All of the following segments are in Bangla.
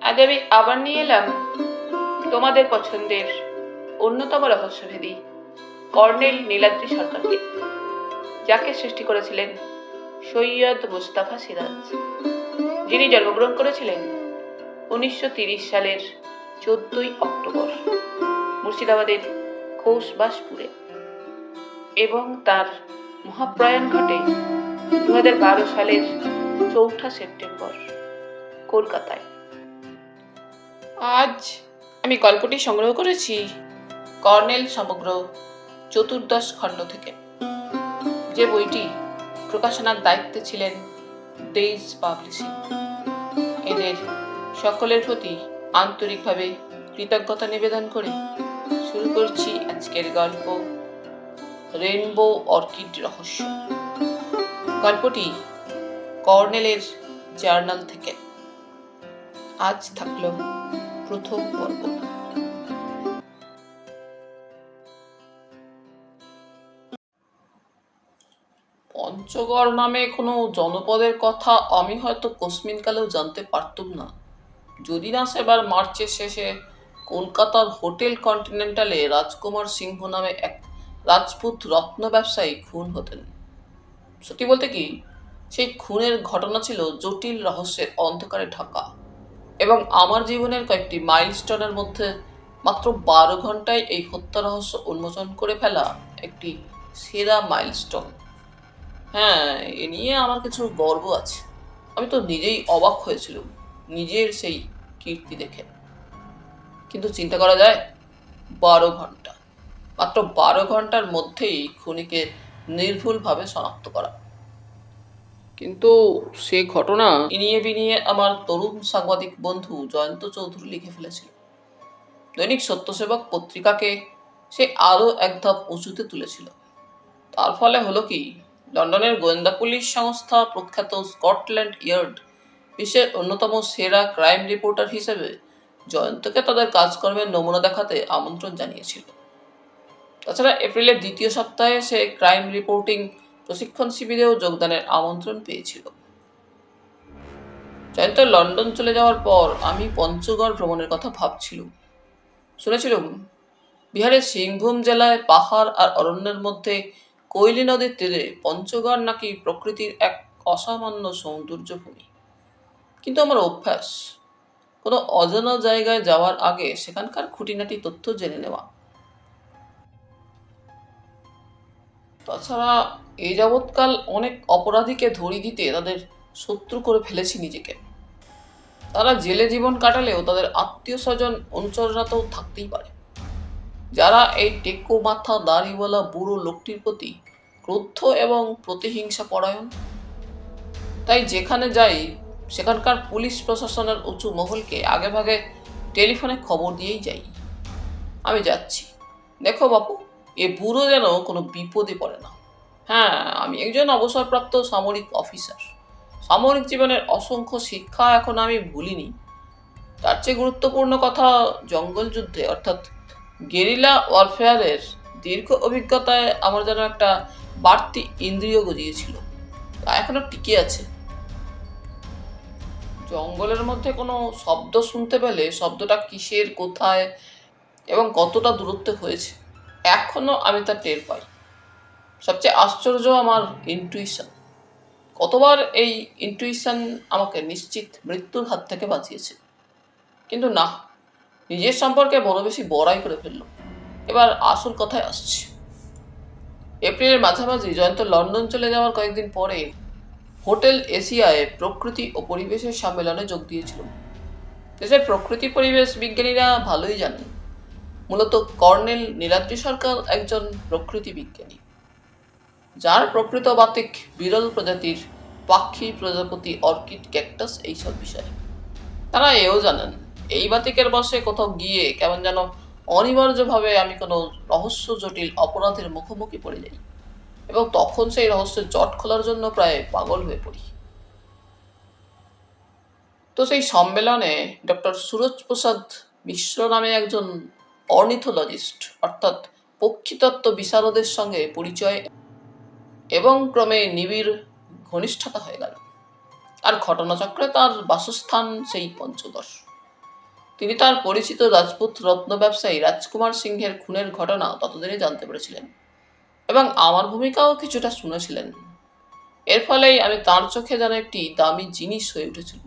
আজ আমি আবার নিয়ে এলাম তোমাদের পছন্দের অন্যতম রহস্যভেদী কর্নেল নীলাদ্রি সরকারকে, যাকে সৃষ্টি করেছিলেন সৈয়দ মুস্তাফা সিরাজ, যিনি জন্মগ্রহণ করেছিলেন 1930 সালের 14ই অক্টোবর মুর্শিদাবাদের খোসবাসপুরে, এবং তার মহাপ্রয়াণ ঘটে 2012 সালের 4 সেপ্টেম্বর কলকাতায়। আজ আমি গল্পটি সংগ্রহ করেছি কর্নেল সমগ্র চতুর্দশ খণ্ড থেকে, যে বইটি প্রকাশনার দায়িত্বে ছিলেন ডেইজ পাবলিশিং। এদের সকলের প্রতি আন্তরিকভাবে কৃতজ্ঞতা নিবেদন করে শুরু করছি আজকের গল্প, রেইনবো অর্কিড রহস্য। গল্পটি কর্নেলের জার্নাল থেকে। আজ থাকলো প্রথম পর্ব। পঞ্চগড় নামে কোনো জনপদের কথা আমি হয়তো কোস্মিনকালেও জানতে পারতুম না, যদি না সেবার মার্চের শেষে কলকাতার হোটেল কন্টিনেন্টালে রাজকুমার সিংহ নামে এক রাজপুত রত্ন ব্যবসায়ী খুন হতেন। সত্যি বলতে কি, সেই খুনের ঘটনা ছিল জটিল রহস্যের অন্ধকারে ঢাকা, এবং আমার জীবনের কয়েকটি মাইলস্টোনের মধ্যে মাত্র 12 ঘন্টায় এই হত্যা রহস্য উন্মোচন করে ফেলা একটি সেরা মাইলস্টোন। হ্যাঁ, এ নিয়ে আমার কিছু গর্ব আছে। আমি তো নিজেই অবাক হয়েছিলাম নিজের সেই কীর্তি দেখে। কিন্তু চিন্তা করা যায়, 12 ঘন্টা, মাত্র 12 ঘন্টার মধ্যেই খুনিকে নির্ভুলভাবে শনাক্ত করা। কিন্তু সে ঘটনা ইনিয়ে বিনিয়ে আমার তরুণ সাংবাদিক বন্ধু জয়ন্ত চৌধুরী লিখে ফেলেছিল। দৈনিক সত্যসেবক পত্রিকাকে সে আরও এক ধাপ উঁচুতে তুলেছিল। তার ফলে হলো কি, লন্ডনের গোয়েন্দা পুলিশ সংস্থা প্রখ্যাত স্কটল্যান্ড ইয়ার্ড বিশ্বের অন্যতম সেরা ক্রাইম রিপোর্টার হিসেবে জয়ন্তকে তাদের কাজকর্মের নমুনা দেখাতে আমন্ত্রণ জানিয়েছিল। তাছাড়া এপ্রিলের দ্বিতীয় সপ্তাহে সে ক্রাইম রিপোর্টিং প্রশিক্ষণ শিবিরেও যোগদানের আমন্ত্রণ পেয়েছিল। জয়ন্ত লন্ডন চলে যাওয়ার পর আমি পঞ্চগড় ভ্রমণের কথা ভাবছিলাম। শুনেছিলাম বিহারের সিংভূম জেলায় পাহাড় আর অরণ্যের মধ্যে কৈলি নদীর তীরে পঞ্চগড় নাকি প্রকৃতির এক অসামান্য সৌন্দর্যভূমি। কিন্তু আমার অভ্যাস কোনো অজানা জায়গায় যাওয়ার আগে সেখানকার খুঁটিনাটি তথ্য জেনে নেওয়া। তাছাড়া এই যাবৎকাল অনেক অপরাধীকে ধরিয়ে দিতে তাদের শত্রু করে ফেলেছি নিজেকে। তারা জেলে জীবন কাটালেও তাদের আত্মীয় স্বজন অনুচররা তো থাকতেই পারে, যারা এই টেকো মাথা দাড়িওয়ালা বুড়ো লোকটির প্রতি ক্রুদ্ধ এবং প্রতিহিংসা পরায়ণ। তাই যেখানে যাই সেখানকার পুলিশ প্রশাসনের উঁচু মহলকে আগেভাগে টেলিফোনে খবর দিয়েই যাই, আমি যাচ্ছি, দেখো বাপু, এ বুড়ো যেন কোনো বিপদে পড়ে না। হ্যাঁ, আমি একজন অবসরপ্রাপ্ত সামরিক অফিসার। সামরিক জীবনের অসংখ্য শিক্ষা এখন আমি ভুলিনি। তার চেয়ে গুরুত্বপূর্ণ কথা, জঙ্গল যুদ্ধে অর্থাৎ গেরিলা ওয়ারফেয়ারের দীর্ঘ অভিজ্ঞতায় আমার যেন একটা বাড়তি ইন্দ্রিয় গজিয়েছিল, তা এখনো টিকে আছে। জঙ্গলের মধ্যে কোনো শব্দ শুনতে পেলে শব্দটা কিসের, কোথায় এবং কতটা দূরত্বে হয়েছে এখনো আমি তা টের পাই। সবচেয়ে আশ্চর্য আমার ইনটুইশন। কতবার এই ইনটুইশন আমাকে নিশ্চিত মৃত্যুর হাত থেকে বাঁচিয়েছে। কিন্তু না, নিজের সম্পর্কে বড় বেশি বড়াই করে ফেললাম। এবার আসল কথায় আসছি। এপ্রিলের মাঝামাঝি জয়ন্ত লন্ডন চলে যাওয়ার কয়েকদিন পরে হোটেল এশিয়ায় প্রকৃতি ও পরিবেশের সম্মেলনে যোগ দিয়েছিল। দেশের প্রকৃতি পরিবেশ বিজ্ঞানীরা ভালোই জানেন, মূলত কর্নেল নীলাদ্রি সরকার একজন প্রকৃতি বিজ্ঞানী, যার প্রকৃত বাতিক বিরল প্রজাতির পাখি, প্রজাপতি, অর্কিড, ক্যাকটাস এইসব বিষয়ে। তারা এও জানেন, এই বাতিকের বসে কোথাও গিয়ে কেমন যেন অনিবার্যভাবে আমি কোনো রহস্য জটিল অপরাধের মুখোমুখি পড়ে যাই, এবং তখন সেই রহস্যের জট খোলার জন্য প্রায় পাগল হয়ে পড়ি। তো সেই সম্মেলনে ডক্টর সুরজ প্রসাদ মিশ্র নামে একজন অর্নিথোলজিস্ট অর্থাৎ পক্ষীতত্ত্ব বিশারদের সঙ্গে পরিচয় এবং ক্রমে নিবিড় ঘনিষ্ঠতা হয়ে গেল। আর ঘটনাচক্রে তার বাসস্থান সেই পঞ্চগড়। তিনি তার পরিচিত রাজপুত রত্ন ব্যবসায়ী রাজকুমার সিংহের খুনের ঘটনা ততদিনে জানতে পেরেছিলেন এবং আমার ভূমিকাও কিছুটা শুনেছিলেন। এর ফলেই আমি তার চোখে যেন একটি দামি জিনিস হয়ে উঠেছিল।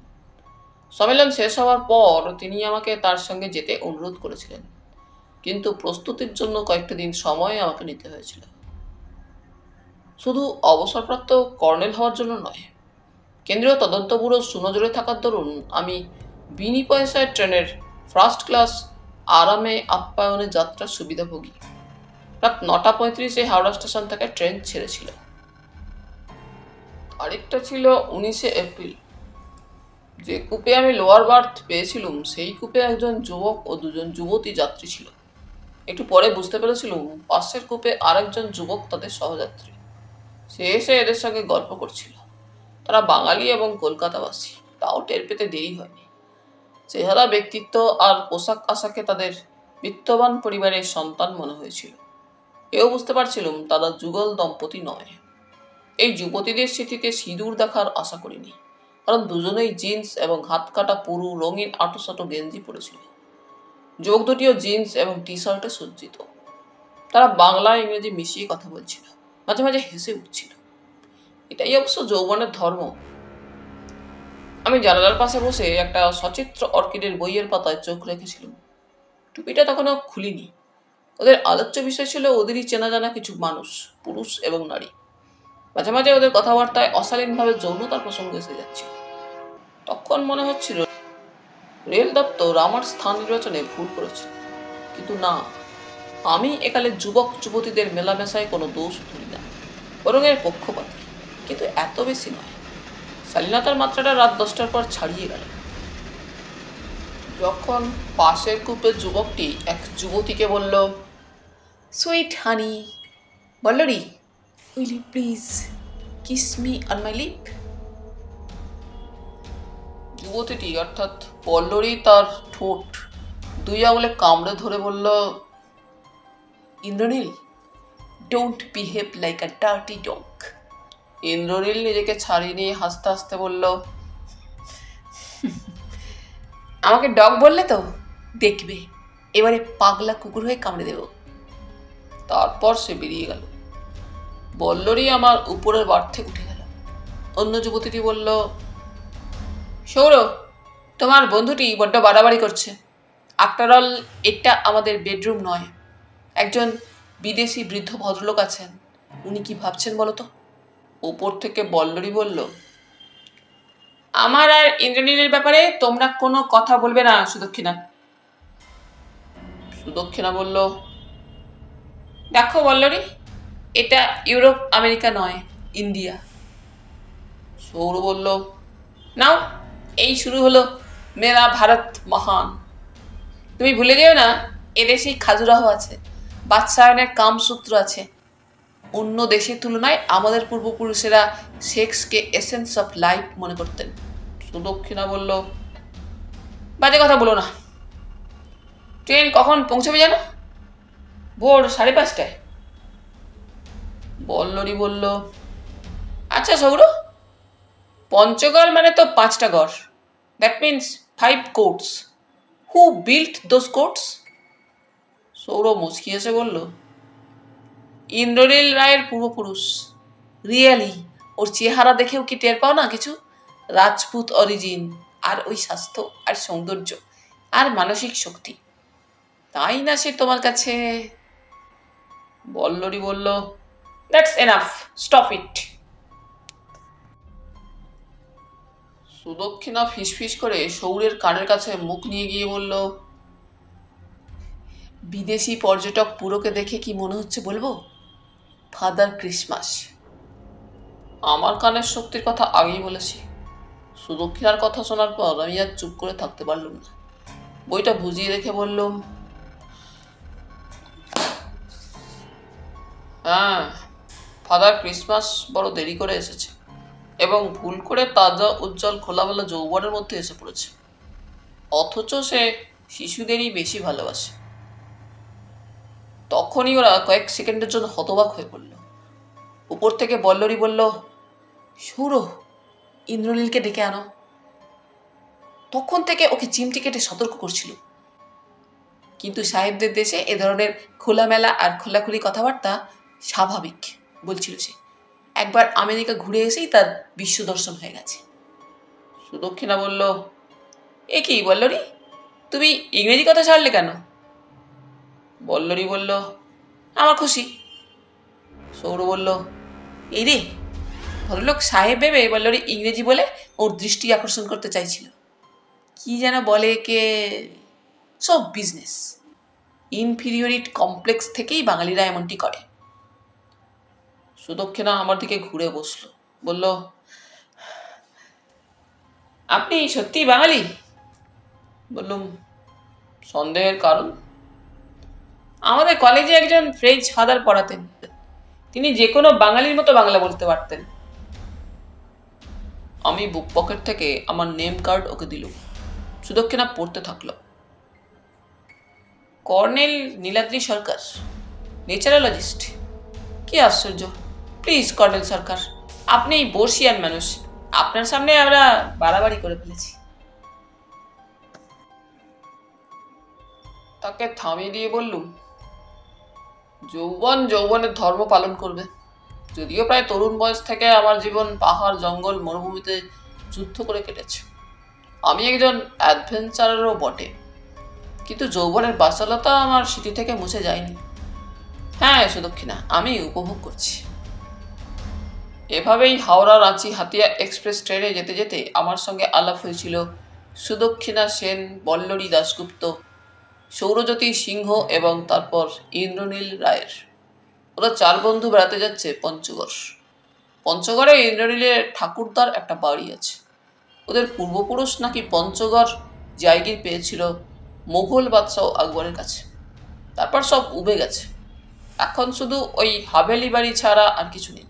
সম্মেলন শেষ হওয়ার পর তিনি আমাকে তার সঙ্গে যেতে অনুরোধ করেছিলেন, কিন্তু প্রস্তুতির জন্য কয়েকটা দিন সময় আমাকে নিতে হয়েছিল। শুধু অবসরপ্রাপ্ত কর্নেল হওয়ার জন্য নয়, কেন্দ্রীয় তদন্ত ব্যুরো সুনজরে থাকার দরুন আমি বিনি পয়সায় ট্রেনের ফার্স্ট ক্লাস আরামে আপ্যায়নে যাত্রার সুবিধাভোগী। রাত 9:35 হাওড়া স্টেশন থেকে ট্রেন ছেড়েছিল। তারিখটা ছিল 19 এপ্রিল। যে কূপে আমি লোয়ার বার্থ পেয়েছিলুম সেই কূপে একজন যুবক ও দুজন যুবতী যাত্রী ছিল। একটু পরে বুঝতে পেরেছিলুম পাশের কূপে আরেকজন যুবক তাদের সহযাত্রী। সে এসে এদের সঙ্গে গল্প করছিল। তারা বাঙালি এবং কলকাতাবাসী, তাও টের পেতে দেরি হয়নি। চেহারা, ব্যক্তিত্ব আর পোশাক আশাকে তাদের বিত্তবান পরিবারের সন্তান মনে হয়েছিল। এও বুঝতে পারছিলুম তারা যুগল দম্পতি নয়। এই যুবতীদের স্মৃতিতে সিঁদুর দেখার আশা করিনি, কারণ দুজনেই জিন্স এবং হাত কাটা পুরু রঙিন আঁটোসাঁটো গেঞ্জি পরেছিল। যুবক দুটিও জিন্স এবং টি শার্টে সজ্জিত। তারা বাংলা ইংরেজি মিশিয়ে কথা বলছিল, মাঝে মাঝে হেসে উঠছিল। এটাই অবশ্য যৌবনের ধর্ম। আমি জানালার পাশে বসে একটা সচিত্র অর্কিডের বইয়ের পাতায় চোখ রেখেছিলাম। টুপিটা তখনও খুলিনি। ওদের আলোচ্য বিষয় ছিল ওদেরই চেনা জানা কিছু মানুষ, পুরুষ এবং নারী। মাঝে মাঝে ওদের কথাবার্তায় অশালীনভাবে যৌনতার প্রসঙ্গ এসে যাচ্ছিল। তখন মনে হচ্ছিল রেল দপ্তর আমার স্থান নির্বাচনে ভুল করেছে। কিন্তু না, আমি একালে যুবক যুবতীদের মেলামেশায় কোনো দোষ ধরি না, বরং এর পক্ষপাতী। কিন্তু এত বেশি নয়। শালীনতার মাত্রাটা রাত 10টার পর ছাড়িয়ে গেল। যখন পাশের কূপের যুবকটি এক যুবতীকে বলল, sweet honey, Ballari, will you please kiss me on my lip. যুবতীটি অর্থাৎ পল্লরী তার ঠোঁট 2 আঙুলে কামড়ে ধরে বলল, Indranil, don't behave like a dirty dog. Indranil নিজেকে ছাড়িয়ে নিয়ে হাসতে হাসতে বলল, আমাকে ডগ বললে তো, দেখবে এবারে পাগলা কুকুর হয়ে কামড়ে দেব। তারপর সে বেরিয়ে গেল। বল্লরী আমার উপরের বার্থে উঠে গেল। অন্য যুবতীটি বলল, সৌর, তোমার বন্ধুটি বড্ড বাড়াবাড়ি করছে। আফটার অল এটা আমাদের বেডরুম নয়। একজন বিদেশি বৃদ্ধ ভদ্রলোক আছেন, উনি কি ভাবছেন বলো তো? উপর থেকে বল্লরী বলল, আমার আর ইন্দ্রনীলের ব্যাপারে তোমরা কোনো কথা বলবে না সুদক্ষিণা। সুদক্ষিণা বলল, দেখো বল্লরী, এটা ইউরোপ আমেরিকা নয়, ইন্ডিয়া। সৌর বলল, নাও, এই শুরু হলো মেরা ভারত মহান। তুমি ভুলে যেও না, এদেশেই খাজুরাহ আছে, বাদশায়নের কামসূত্র আছে। অন্য দেশের তুলনায় আমাদের পূর্বপুরুষেরা সেক্সকে এসেন্স অফ লাইফ মনে করতেন। সুদক্ষিণা বলল, বাজে কথা বলো না। ট্রেন কখন পৌঁছবে জানো? ভোর 5:30টায়। বল্লরী বলল, আচ্ছা সৌর, পঞ্চগড় মানে তো 5টা গড়। That means 5 courts. Who built those courts? সৌর মুচকি এসে বলল, ইন্দ্রনীল রায়ের পূর্বপুরুষ। রিয়েলি, ওর চেহারা দেখেও কি টের পাও না কিছু? রাজপুত অরিজিন, আর ওই স্বাস্থ্য আর সৌন্দর্য আর মানসিক শক্তি, তাই না সে তোমার কাছে? বল্লরী বলল, that's enough, stop it. Sudakshina ফিসফিস করে সৌরের কানের কাছে মুখ নিয়ে গিয়ে বলল, বিদেশি পর্যটক পুরোকে দেখে কি মনে হচ্ছে বলবো? Father Christmas. আমার কানের শক্তির কথা আগেই বলেছি। সুদক্ষিণার কথা শোনার পর আমি আর চুপ করে থাকতে পারলাম না। বইটা বুঝিয়ে রেখে বললাম, হ্যাঁ, ফাদার ক্রিসমাস বড় দেরি করে এসেছে এবং ভুল করে তাজা উজ্জ্বল খোলামেলা যৌবনের মধ্যে এসে পড়েছে। অথচ সে শিশুদেরই বেশি ভালোবাসে। তখনই ওরা কয়েক সেকেন্ডের জন্য হতবাক হয়ে পড়ল। উপর থেকে বল্লরী বলল, সৌর, ইন্দ্রনীলকে ডেকে আনো। তখন থেকে ওকে চিমটি কেটে সতর্ক করছিল। কিন্তু সাহেবদের দেশে এ ধরনের খোলামেলা আর খোলাখুলি কথাবার্তা স্বাভাবিক, বলছিল সে। একবার আমেরিকা ঘুরে এসেই তার বিশ্ব দর্শন হয়ে গেছে। সুদক্ষিণা বলল, এ কি বল্লরী, তুমি ইংরেজি কথা ছাড়লে কেন? বল্লরী বলল, আমার খুশি। সৌর বলল, এই রে, ভদ্রলোক সাহেব ভেবে বল্লরী ইংরেজি বলে ওর দৃষ্টি আকর্ষণ করতে চাইছিল। কি যেন বলে কে, সব বিজনেস। ইনফিরিয়রিটি কমপ্লেক্স থেকেই বাঙালিরা এমনটি করে। সুদক্ষিণা আমার দিকে ঘুরে বসলো, বলল, আপনি সত্যি বাঙালি? বললুম, সন্দেহের কারণ? আমাদের কলেজে একজন ফ্রেঞ্চ ফাদার পড়াতেন, তিনি যে কোনো বাঙালির মতো বাংলা বলতে পারতেন। আমি বুক পকেট থেকে আমার নেম কার্ড ওকে দিলুম। সুদক্ষিণা পড়তে থাকলো। কর্নেল নীলাদ্রি সরকার, নেচারোলজিস্ট। কি আশ্চর্য! প্লিজ কর্নেল সরকার, আপনি বর্ষিয়ান মানুষ, আপনার সামনে আমরা বাড়াবাড়ি করে ফেলেছি। তাকে থামিয়ে দিয়ে বললুম, যৌবন যৌবনের ধর্ম পালন করবে। যদিও প্রায় তরুণ বয়স থেকে আমার জীবন পাহাড় জঙ্গল মরুভূমিতে যুদ্ধ করে কেটেছে। আমি একজন অ্যাডভেঞ্চারারও বটে, কিন্তু যৌবনের বাচালতা আমার স্মৃতি থেকে মুছে যায়নি। হ্যাঁ সুদক্ষিণা, আমি উপভোগ করছি। এভাবেই হাওড়া রাঁচি হাতিয়া এক্সপ্রেস ট্রেনে যেতে যেতে আমার সঙ্গে আলাপ হয়েছিল সুদক্ষিণা সেন, বল্লরী দাশগুপ্ত, সৌরজ্যোতি সিংহ এবং তারপর ইন্দ্রনীল রায়ের। ওরা 4 বন্ধু বেড়াতে যাচ্ছে পঞ্চগড়। পঞ্চগড়ে ইন্দ্রনীলের ঠাকুরদার একটা বাড়ি আছে। ওদের পূর্বপুরুষ নাকি পঞ্চগড় জায়গির পেয়েছিল মোগল বাদশাহ আকবরের কাছে। তারপর সব উবে গেছে। এখন শুধু ওই হাভেলি বাড়ি ছাড়া আর কিছু নেই।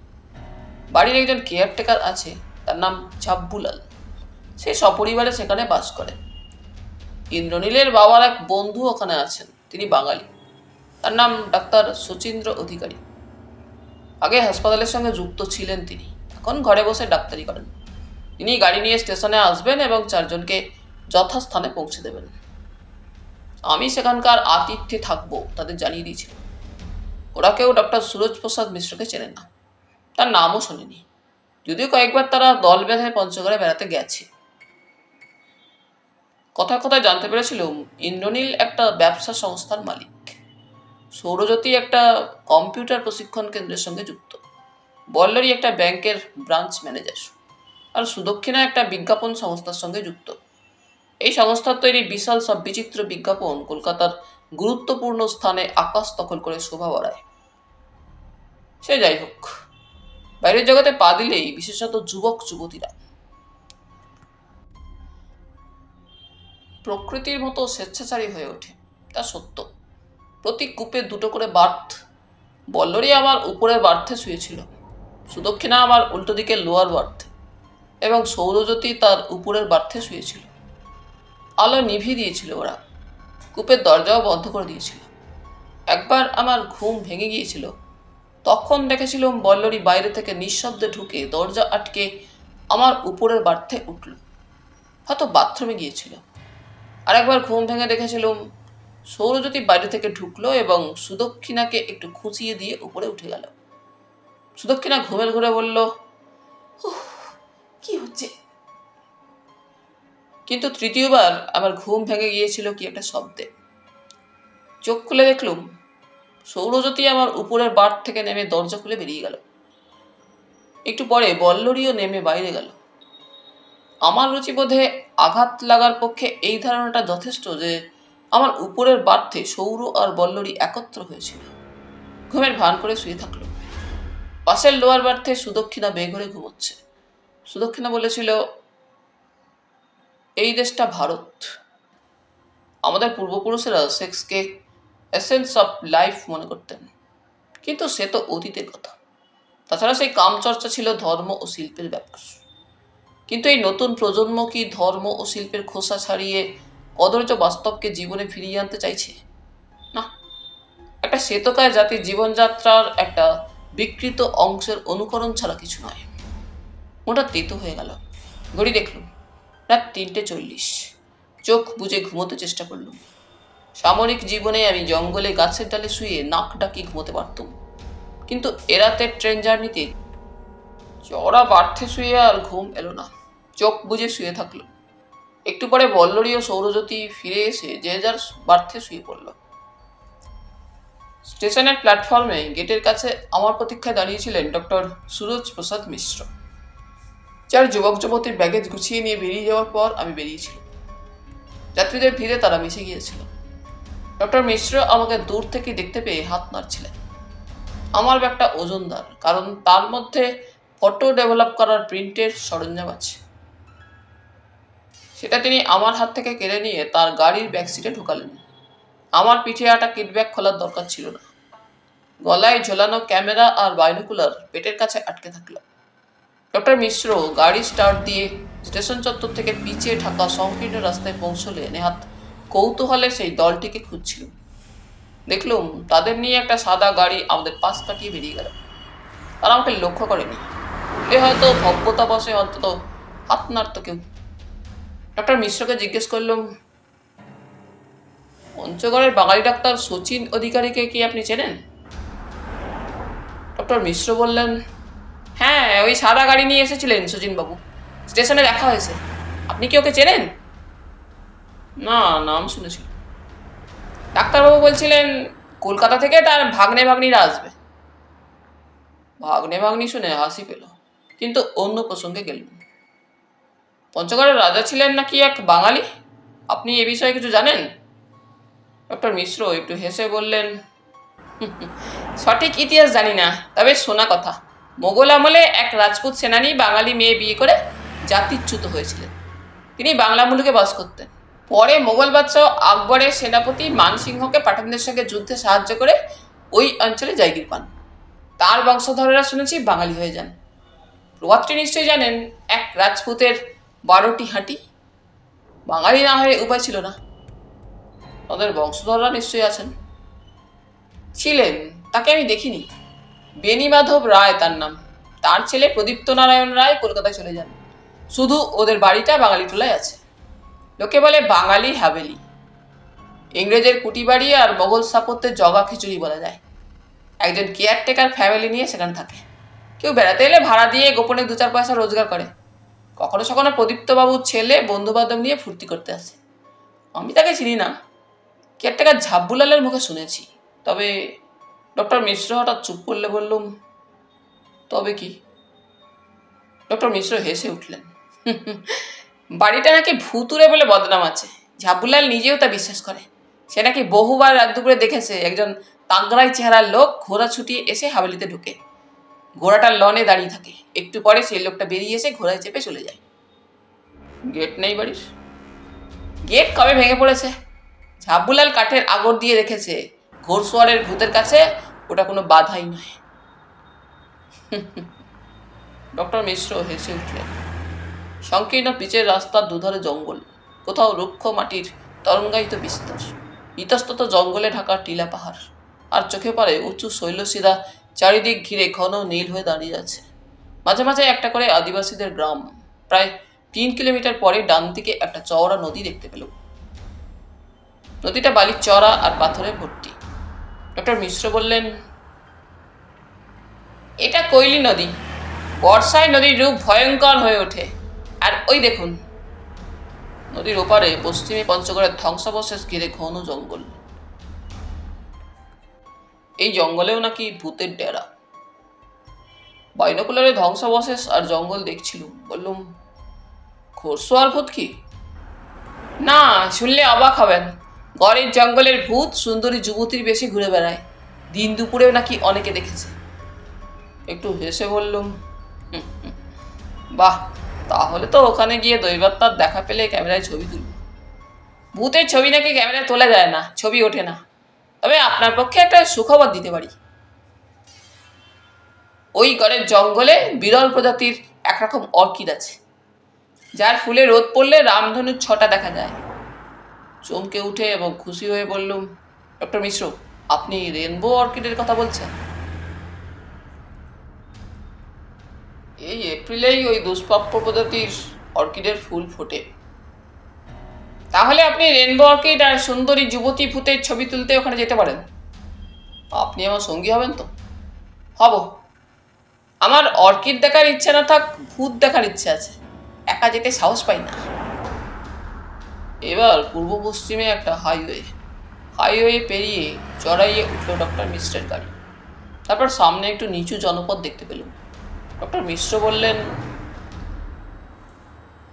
বাড়ির একজন কেয়ারটেকার আছে, তার নাম ঝাব্বুলাল। সে সপরিবারে সেখানে বাস করে। ইন্দ্রনীলের বাবার এক বন্ধু ওখানে আছেন, তিনি বাঙালি। তার নাম ডাক্তার শচীন্দ্র অধিকারী। আগে হাসপাতালের সঙ্গে যুক্ত ছিলেন তিনি, এখন ঘরে বসে ডাক্তারি করেন। তিনি গাড়ি নিয়ে স্টেশনে আসবেন এবং 4 জনকে যথাস্থানে পৌঁছে দেবেন। আমি সেখানকার আতিথ্যে থাকবো তাদের জানিয়ে দিয়েছিল। ওরা কেউ ডক্টর সুরজ প্রসাদ মিশ্রকে চেনে না, তার নামও শোনেনি, যদিও কয়েকবার তারা দল বেঁধে পঞ্চগড়ে বেড়াতে গেছে। কথায় কথায় জানতে পেরেছিলাম ইন্দ্রনীল একটা ব্যবসা সংস্থার মালিক, সৌরজ্যোতি একটা কম্পিউটার প্রশিক্ষণ কেন্দ্রের সঙ্গে যুক্ত, বল্লরী একটা ব্যাংকের ব্রাঞ্চ ম্যানেজার, আর সুদক্ষিণা একটা বিজ্ঞাপন সংস্থার সঙ্গে যুক্ত। এই সংস্থার তৈরি বিশাল সব বিচিত্র বিজ্ঞাপন কলকাতার গুরুত্বপূর্ণ স্থানে আকাশ দখল করে শোভা বাড়ায়। সে যাই হোক, বাইরের জগতে পা দিলেই বিশেষত যুবক যুবতীরা প্রকৃতির মতো স্বেচ্ছাচারী হয়ে ওঠে, তা সত্য। প্রতি কূপে 2টো করে বার্থ। বল্লরী আমার উপরের বার্থে শুয়েছিল, সুদক্ষিণা আমার উল্টো দিকে লোয়ার বার্থে, এবং সৌরজ্যোতি তার উপরের বার্থে শুয়েছিল। আলো নিভিয়ে দিয়েছিল ওরা, কূপের দরজাও বন্ধ করে দিয়েছিল। একবার আমার ঘুম ভেঙে গিয়েছিল, তখন দেখেছিলাম বল্লরী বাইরে থেকে নিঃশব্দে ঢুকে দরজা আটকে আমার উপরের বার্থে উঠল, হয়তো বাথরুমে গিয়েছিল। আরেকবার ঘুম ভেঙে দেখেছিলাম সৌরজ্যোতি বাইরে থেকে ঢুকলো এবং সুদক্ষিণাকে একটু খুঁচিয়ে দিয়ে উপরে উঠে গেল। সুদক্ষিণা ঘুমের ঘুরে বলল, কি হচ্ছে? কিন্তু তৃতীয়বার আমার ঘুম ভেঙে গিয়েছিল কি একটা শব্দে। চোখ খুলে দেখলুম সৌরজ্যোতি আমার উপরের বার্থ থেকে নেমে দরজা খুলে বেরিয়ে গেল। একটু পরে বল্লরীও নেমে বাইরে গেল। আমার রুচিবোধে আঘাত লাগার পক্ষে এই ধারণাটা যথেষ্ট যে আমার উপরের বার্থে সৌর আর বল্লরী একত্র হয়েছিল। ঘুমের ভান করে শুয়ে থাকলো। পাশের লোয়ার বার্থে সুদক্ষিণা বেঘরে ঘুমোচ্ছে। সুদক্ষিণা বলেছিল, এই দেশটা ভারত। আমাদের পূর্বপুরুষেরা সেক্সকে এসেন্স অফ লাইফ মনে করতেন, কিন্তু সে তো অতীতের কথা। তাছাড়া সেই কামচর্চা ছিল ধর্ম ও শিল্পের ব্যাপার। কিন্তু এই নতুন প্রজন্ম কি ধর্ম ও শিল্পের খোসা ছাড়িয়ে কদর্য বাস্তবকে জীবনে ফিরিয়ে আনতে চাইছে? না, একটা শ্বেতকায় জাতির জীবনযাত্রার একটা বিকৃত অংশের অনুকরণ ছাড়া কিছু নয়। ওটা তেতো হয়ে গেল। ঘড়ি দেখলুম রাত 3:40। চোখ বুজে ঘুমোতে চেষ্টা করলুম। সামরিক জীবনে আমি জঙ্গলে গাছের ডালে শুয়ে নাক ডাকিয়ে ঘুমোতে পারতুম, কিন্তু এরাতে ট্রেন জার্নিতে চড়া বার্থে শুয়ে আর ঘুম এলো না। চোখ বুজে শুয়ে থাকলো। একটু পরে বল্লরী ও সৌরজ্যোতি ফিরে এসে যে যার বার্থে শুয়ে পড়ল। স্টেশনের প্ল্যাটফর্মে গেটের কাছে আমার প্রতীক্ষায় দাঁড়িয়েছিলেন ডক্টর সুরজ প্রসাদ মিশ্র, যার যুবক যুবতীর ব্যাগেজ গুছিয়ে নিয়ে বেরিয়ে যাওয়ার পর আমি বেরিয়েছিলাম। যাত্রীদের ভিড়ে তারা মিশে গিয়েছিল। ডক্টর মিশ্র আমাকে দূর থেকে দেখতে পেয়ে হাত নাড়ছিলেন। আমার ব্যাগটা ওজনদার, কারণ তার মধ্যে ফটো ডেভেলপ করার প্রিন্টের সরঞ্জাম আছে। সেটা তিনি আমার হাত থেকে কেড়ে নিয়ে তার গাড়ির ব্যাক সিটে ঢুকালেন। আমার পিঠে আটা কিট ব্যাগ খোলার দরকার ছিল না। গলায় ঝোলানো ক্যামেরা আর বাইনোকুলার পেটের কাছে আটকে থাকলো। ডক্টর মিশ্র গাড়ি স্টার্ট দিয়ে স্টেশন চত্বর থেকে পিছিয়ে ঢাকা সংকীর্ণ রাস্তায় পৌঁছলে নেহাত কৌতূহলে সেই দলটিকে খুঁজছিল। দেখলুম তাদের নিয়ে একটা সাদা গাড়ি আমাদের পাশ কাটিয়ে বেরিয়ে গেল। তারা আমাকে লক্ষ্য করেনি, হয়তো ভব্যতা বসে অন্তত হাত নাড়ত কেউ। ডক্টর মিশ্রকে জিজ্ঞেস করলাম, পঞ্চগড়ের বাঙালি ডাক্তার সচিন অধিকারীকে কি আপনি চেনেন? ডক্টর মিশ্র বললেন, হ্যাঁ, ওই সাদা গাড়ি নিয়ে এসেছিলেন সচিনবাবু, স্টেশনে দেখা হয়েছে। আপনি কি ওকে চেনেন? না, নাম শুনেছি। ডাক্তারবাবু বলছিলেন কলকাতা থেকে তার ভাগ্নে ভাগ্নিরা আসবে। ভাগ্নে ভাগ্নি শুনে হাসি পেল, কিন্তু অন্য প্রসঙ্গে গেলেন। পঞ্চগড়ের রাজা ছিলেন নাকি এক বাঙালি? আপনি এ বিষয়ে কিছু জানেন? ডক্টর মিশ্র একটু হেসে বললেন, সঠিক ইতিহাস জানি না, তবে শোনা কথা, মোগল আমলে এক রাজপুত সেনানী বাঙালি মেয়ে বিয়ে করে জাতিচ্যুত হয়েছিলেন। তিনি বাংলা মুলুকে বাস করতেন। পরে মোগল বাদশাহ আকবরের সেনাপতি মানসিংহকে পাঠানদের সঙ্গে যুদ্ধে সাহায্য করে ওই অঞ্চলে জায়গির পান। তার বংশধরেরা শুনেছি বাঙালি হয়ে যান। প্রবাদটি নিশ্চয়ই জানেন, এক রাজপুতের 12টি হাঁটি। বাঙালি না হয়ে উপায় ছিল না। তাদের বংশধররা নিশ্চয়ই আছেন। ছিলেন, তাকে আমি দেখিনি। বেণীমাধব রায় তার নাম। তার ছেলে প্রদীপ্ত নারায়ণ রায় কলকাতায় চলে যান। শুধু ওদের বাড়িটা বাঙালি টোলায় আছে। লোকে বলে বাঙালি হাভেলি। ইংরেজের কুটিবাড়ি আর মোগল স্থাপত্যের জগা খিচুড়ি বলা যায়। একজন কেয়ারটেকার ফ্যামিলি নিয়ে সেখানে থাকে। কেউ বেড়াতে এলে ভাড়া দিয়ে গোপনে 2-4 পয়সা রোজগার করে। কখনো সখনো প্রদীপ্তবাবুর ছেলে বন্ধুবান্ধব নিয়ে ফুর্তি করতে আসে। আমি তাকে চিনি না, কেয়ারটেকার ঝাব্বুলালের মুখে শুনেছি। তবে ডক্টর মিশ্র হঠাৎ চুপ করলে বললুম, তবে কি? ডক্টর মিশ্র হেসে উঠলেন, বাড়িটা নাকি ভুতুরে বলে বদনাম আছে। ঝাব্বুলাল নিজেও তা বিশ্বাস করে। সে নাকি বহুবার রাত দুপুরে দেখেছে একজন তাগড়াই চেহারার লোক ঘোড়া ছুটিয়ে এসে হাভেলিতে ঢুকে। ঘোড়াটার লনে দাঁড়িয়ে থাকে। একটু পরে সেই লোকটা বেরিয়ে এসে ঘোড়ায় চেপে চলে যায়। গেট নেই বাড়ির? গেট কবে ভেঙে পড়েছে। ঝাব্বুলাল কাঠের আগর দিয়ে রেখেছে। ঘোড়সওয়ারের ভূতের কাছে ওটা কোনো বাধাই নয়। ডক্টর মিশ্র হেসে উঠলেন। সংকীর্ণ পিচের রাস্তার দুধারে জঙ্গল, কোথাও রুক্ষ মাটির তরঙ্গায়িত বিস্তর, ইতস্তত জঙ্গলে ঢাকা টিলা পাহাড়, আর চোখে পড়ে উঁচু শৈলশিরা চারিদিক ঘিরে ঘন নীল হয়ে দাঁড়িয়ে আছে। মাঝে মাঝে একটা করে আদিবাসীদের গ্রাম। প্রায় 3 কিলোমিটার পরে ডান দিকে একটা চওড়া নদী দেখতে পেল। নদীটা বালির চড়া আর পাথরে ভর্তি। ডক্টর মিশ্র বললেন, এটা কৈলি নদী। বর্ষায় নদীর রূপ ভয়ঙ্কর হয়ে ওঠে। আর ওই দেখুন, নদীর ওপারে পশ্চিমে পঞ্চগড়ের ধ্বংসাবশেষ ঘিরে ঘন জঙ্গল। এই জঙ্গলেও নাকি ভূতের ডেরা। বাইনোকুলারে ধ্বংসাবশেষ আর জঙ্গল দেখছিল। বললুম, ঘোড়সওয়ার ভূত কি? না, শুনলে অবাক হবেন। গড়ের জঙ্গলের ভূত সুন্দরী যুবতীর বেশি ঘুরে বেড়ায়। দিন দুপুরেও নাকি অনেকে দেখেছে। একটু হেসে বললুম, বাহ, তাহলে তো ওখানে গিয়ে দৈবাত্মার দেখা পেলে ক্যামেরায় ছবি তুলব। ভূতের ছবি নাকি ক্যামেরায় তোলা যায় না, ছবি ওঠে না। তবে আপনার পক্ষে একটা সুখবর দিতে পারি। ওই গড়ের জঙ্গলে বিরল প্রজাতির একরকম অর্কিড আছে, যার ফুলে রোদ পড়লে রামধনুর 6টা দেখা যায়। চমকে উঠে এবং খুশি হয়ে বললুম, ডক্টর মিশ্র, আপনি রেনবো অর্কিডের কথা বলছেন? এই এপ্রিলেই ওই দুষ্প্রাপ্য প্রজাতির অর্কিডের ফুল ফোটে। তাহলে আপনি রেনবো অর্কিড আর সুন্দরী যুবতী ভূতের ছবি তুলতে ওখানে যেতে পারেন। আপনি আমার সঙ্গী হবেন তো? হব। আমার অর্কিড দেখার ইচ্ছে না থাক, ভূত দেখার ইচ্ছে আছে। একা যেতে সাহস পাই না। এবার পূর্ব পশ্চিমে একটা হাইওয়ে পেরিয়ে চড়াইয়ে উঠল ডক্টর মিশ্রের গাড়ি। তারপর সামনে একটু নিচু জনপদ দেখতে পেলাম। ডক্টর মিশ্র বললেন,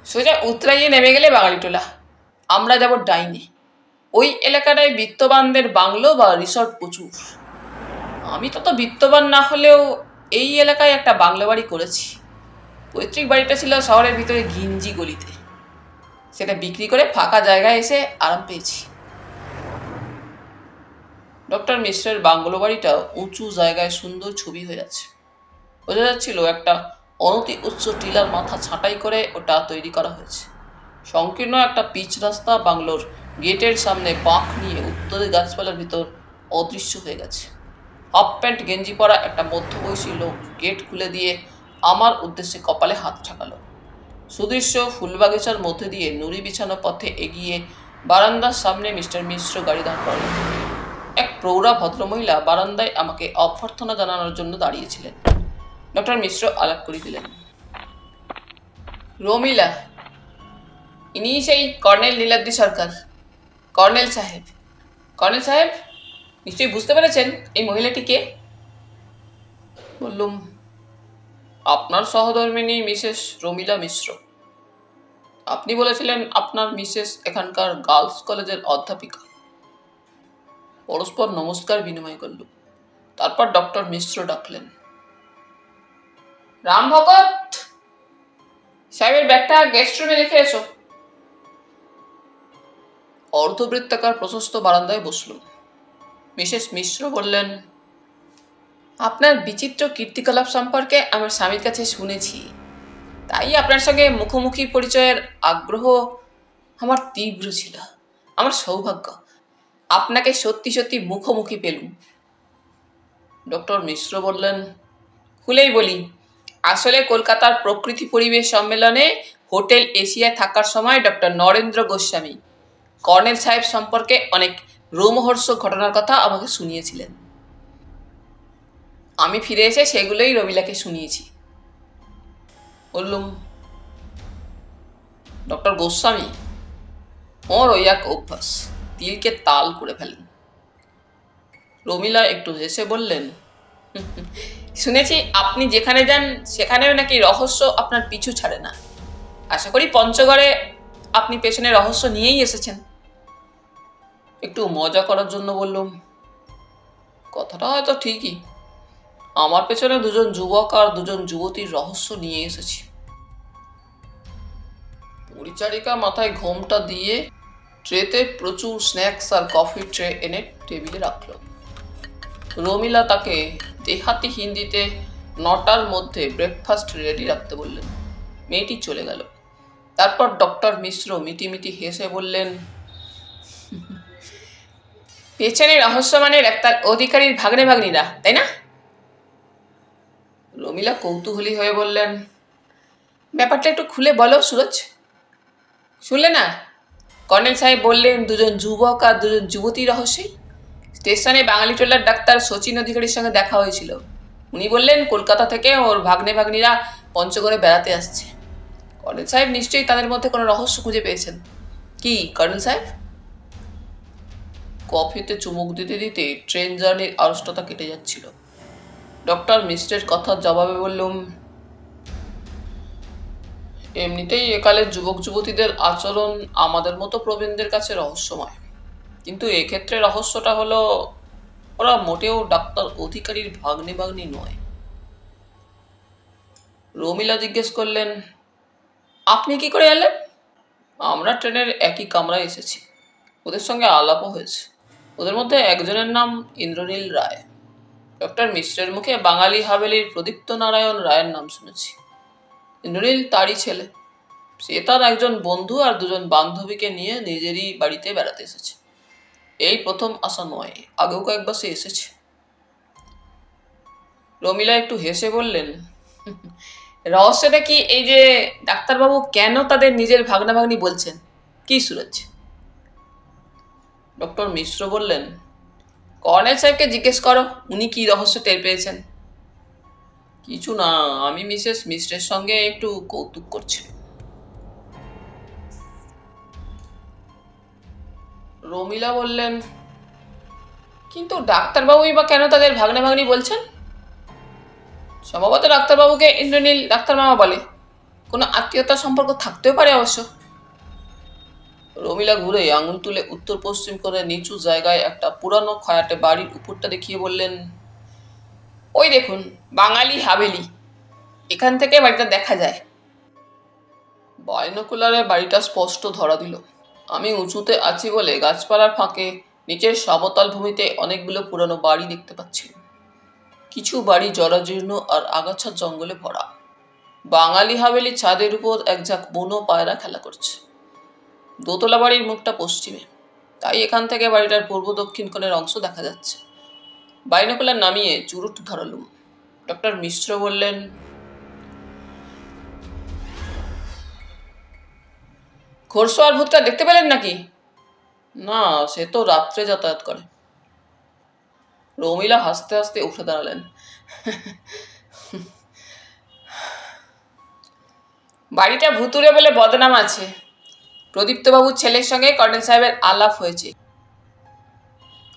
সোজা উতরাইয়ে নেমে গেলে বাঙালিটোলা। আমরা যাব ডাইনে। ওই এলাকাটায় বিত্তবানদের বাংলো বা রিসর্ট প্রচুর। আমি তত বিত্তবান না হলেও এই এলাকায় একটা বাংলো বাড়ি করেছি। পৈতৃক বাড়িটা ছিল শহরের ভিতরে ঘিঞ্জি গলিতে। সেটা বিক্রি করে ফাঁকা জায়গায় এসে আরাম পেয়েছি। ডক্টর মিশ্রের বাংলো বাড়িটা উঁচু জায়গায় সুন্দর ছবি হয়ে আছে। বোঝা যাচ্ছিল একটা অনতি উচ্চ টিলার মাথা ছাঁটাই করে ওটা তৈরি করা হয়েছে। সংকীর্ণ একটা পিচ রাস্তা বাংলোর গেটের সামনে বাঁক নিয়ে উত্তরে গাছপালার ভিতর অদৃশ্য হয়ে গেছে। হাফ প্যান্ট গেঞ্জি পরা একটা মধ্যবয়সী লোক গেট খুলে দিয়ে আমার উদ্দেশ্যে কপালে হাত ঠেকালো। সুদৃশ্য ফুলবাগিচার মধ্যে দিয়ে নুড়ি বিছানো পথে এগিয়ে বারান্দার সামনে মিস্টার মিশ্র গাড়ি দাঁড় করালেন। এক প্রৌঢ়া ভদ্রমহিলা বারান্দায় আমাকে অভ্যর্থনা জানানোর জন্য দাঁড়িয়েছিলেন। ডক্টর মিশ্র আলাপ করে দিলেন, রমিলা, ইনি সেই কর্নেল নীলাদ্রি সরকার। কর্নেল সাহেব। কর্নেল সাহেব, নিশ্চয়ই বুঝতে পেরেছেন এই মহিলাটিকে। বললুম, আপনার সহধর্মিণী মিসেস রমিলা মিশ্র। আপনি বলেছিলেন আপনার মিসেস এখানকার গার্লস কলেজের অধ্যাপিকা। পরস্পর নমস্কার বিনিময় করল। তারপর ডক্টর মিশ্র ডাকলেন, রাম ভগত সাহেবের ব্যাগটা গেস্ট রুমে রেখে এসো। অর্ধবৃত্তাকার প্রশস্ত বারান্দায় বসলুম। মিসেস মিশ্র বললেন, আপনার বিচিত্র কীর্তিকলাপ সম্পর্কে আমার স্বামীর কাছে শুনেছি, তাই আপনার সঙ্গে মুখোমুখি পরিচয়ের আগ্রহ আমার তীব্র ছিল। আমার সৌভাগ্য, আপনাকে সত্যি সত্যি মুখোমুখি পেলুম। ডক্টর মিশ্র বললেন, খুলেই বলি, আসলে কলকাতার প্রকৃতি পরিবেশ সম্মেলনে হোটেল এশিয়ায় থাকার সময় ডক্টর নরেন্দ্র গোস্বামী কর্নেল সাহেব সম্পর্কে অনেক রোমহর্ষক ঘটনার কথা আমাকে শুনিয়েছিলেন। আমি ফিরে এসে সেগুলোই রমিলাকে শুনিয়েছি। বললুম, ডক্টর গোস্বামী, ওর ওই এক অভ্যাস, তিলকে তাল করে ফেলেন। রমিলা একটু হেসে বললেন, শুনেছি আপনি যেখানে যান সেখানেও নাকি রহস্য আপনার পিছু ছাড়ে না। আশা করি পঞ্চগড়ে আপনি পেছনে রহস্য নিয়েই এসেছেন। একটু মজা করার জন্য বললুম, কথাটা হয়তো ঠিকই। আমার পেছনে দুজন যুবক আর দুজন যুবতীর রহস্য নিয়ে এসেছি। পরিচারিকা মাথায় ঘোমটা দিয়ে ট্রেতে প্রচুর স্ন্যাক্স আর কফির ট্রে এনে টেবিলে রাখল। রমিলা তাকে দেহাতি হিন্দিতে 9টার মধ্যে ব্রেকফাস্ট রেডি রাখতে বললেন। মেয়েটি চলে গেল। তারপর ডক্টর মিশ্র মিটিমিটি হেসে বললেন, পেছনে রহস্যমানের একটা অধিকারীর ভাগ্নে ভাগ্নিরা, তাই না? রমিলা কৌতূহলী হয়ে বললেন, ব্যাপারটা একটু খুলে বলো সুরজ। শুনলে না, কর্নেল সাহেব বললেন দুজন যুবক আর দুজন যুবতী রহস্যই। স্টেশনে বাঙালিটোলার ডাক্তার শচীন অধিকারীর সঙ্গে দেখা হয়েছিল। উনি বললেন কলকাতা থেকে ওর ভাগ্নে ভাগ্নিরা পঞ্চগড়ে বেড়াতে আসছে। কর্নেল সাহেব নিশ্চয়ই তাদের মধ্যে কোনো রহস্য খুঁজে পেয়েছেন। কি কর্নেল সাহেব? কফিতে চুমুক দিতে দিতে ট্রেন জার্নির আড়ষ্টতা কেটে যাচ্ছিল। ডক্টর মিশ্রের কথার জবাবে বললুম, এমনিতেই একালের যুবক যুবতীদের আচরণ আমাদের মতো প্রবীণদের কাছে রহস্যময়, কিন্তু এক্ষেত্রে রহস্যটা হলো ওরা মোটেও ডাক্তার অধিকারীর ভাগ্নে ভাগ্নি নয়। রমিলা জিজ্ঞেস করলেন, আপনি কি করে এলেন? আমরা ট্রেনের একই কামরায় এসেছি, ওদের সঙ্গে আলাপও হয়েছে। ওদের মধ্যে একজনের নাম ইন্দ্রনীল রায়। ডক্টর মিশ্রের মুখে বাঙালি হাভেলির প্রদীপ্ত নারায়ণ রায়ের নাম শুনেছি। ইন্দ্রনীল তারই ছেলে। সে তার একজন বন্ধু আর দুজন বান্ধবীকে নিয়ে নিজেরই বাড়িতে বেড়াতে এসেছে। এই প্রথম আসা নয়, আগেও কয়েকবার সে এসেছে। রমিলা একটু হেসে বললেন, রহস্যটা কি এই যে ডাক্তারবাবু কেন তাদের নিজের ভাগ্না ভাগ্নি বলছেন? কি সুরজ? ডক্টর মিশ্র বললেন, কর্নেল সাহেবকে জিজ্ঞেস করো উনি কি রহস্য টের পেয়েছেন। কিছু না, আমি মিসেস মিশ্রের সঙ্গে একটু কৌতুক করছি। রমিলা বললেন, কিন্তু ডাক্তারবাবুই বা কেন তাদের ভাগ্নে ভাগ্নি বলছেন? সম্ভবত ডাক্তারবাবুকে ইন্দ্রনীল ডাক্তার মামা বলে, কোনো আত্মীয়তার সম্পর্ক থাকতেও পারে অবশ্য। রমিলা ঘুরে আঙুল তুলে উত্তর পশ্চিম করে নিচু জায়গায় একটা পুরানো খয়াটে বাড়ির উপরটা দেখিয়ে বললেন, ওই দেখুন, বাঙালি হাভেলি, এখান থেকে বাড়িটা দেখা যায়। বাইনোকুলারে বাড়িটা স্পষ্ট ধরা দিল। আমি উঁচুতে আছি বলে গাছপালার ফাঁকে নিচের সমতল ভূমিতে অনেকগুলো পুরানো বাড়ি দেখতে পাচ্ছি। কিছু বাড়ি জরাজীর্ণ আর আগাছার জঙ্গলে ভরা। বাঙালি হাভেলির ছাদের উপর এক ঝাঁক বুনো পায়রা খেলা করছে। দোতলা বাড়ির মুখটা পশ্চিমে, তাই এখান থেকে বাড়িটার পূর্ব দক্ষিণ কোণের অংশ দেখা যাচ্ছে। বাইনোকুলার নামিয়ে চুরুট ধরালুম। ডক্টর মিশ্র বললেন, ঘোড়সওয়ার ভূতটা দেখতে পেলেন নাকি? না, সে তো রাত্রে যাতায়াত করে। রমিলা হাসতে হাসতে উঠে দাঁড়ালেন। বাড়িটা ভুতুরে বলে বদনাম আছে। প্রদীপ্তবাবুর ছেলের সঙ্গে কর্নেল সাহেবের আলাপ হয়েছে,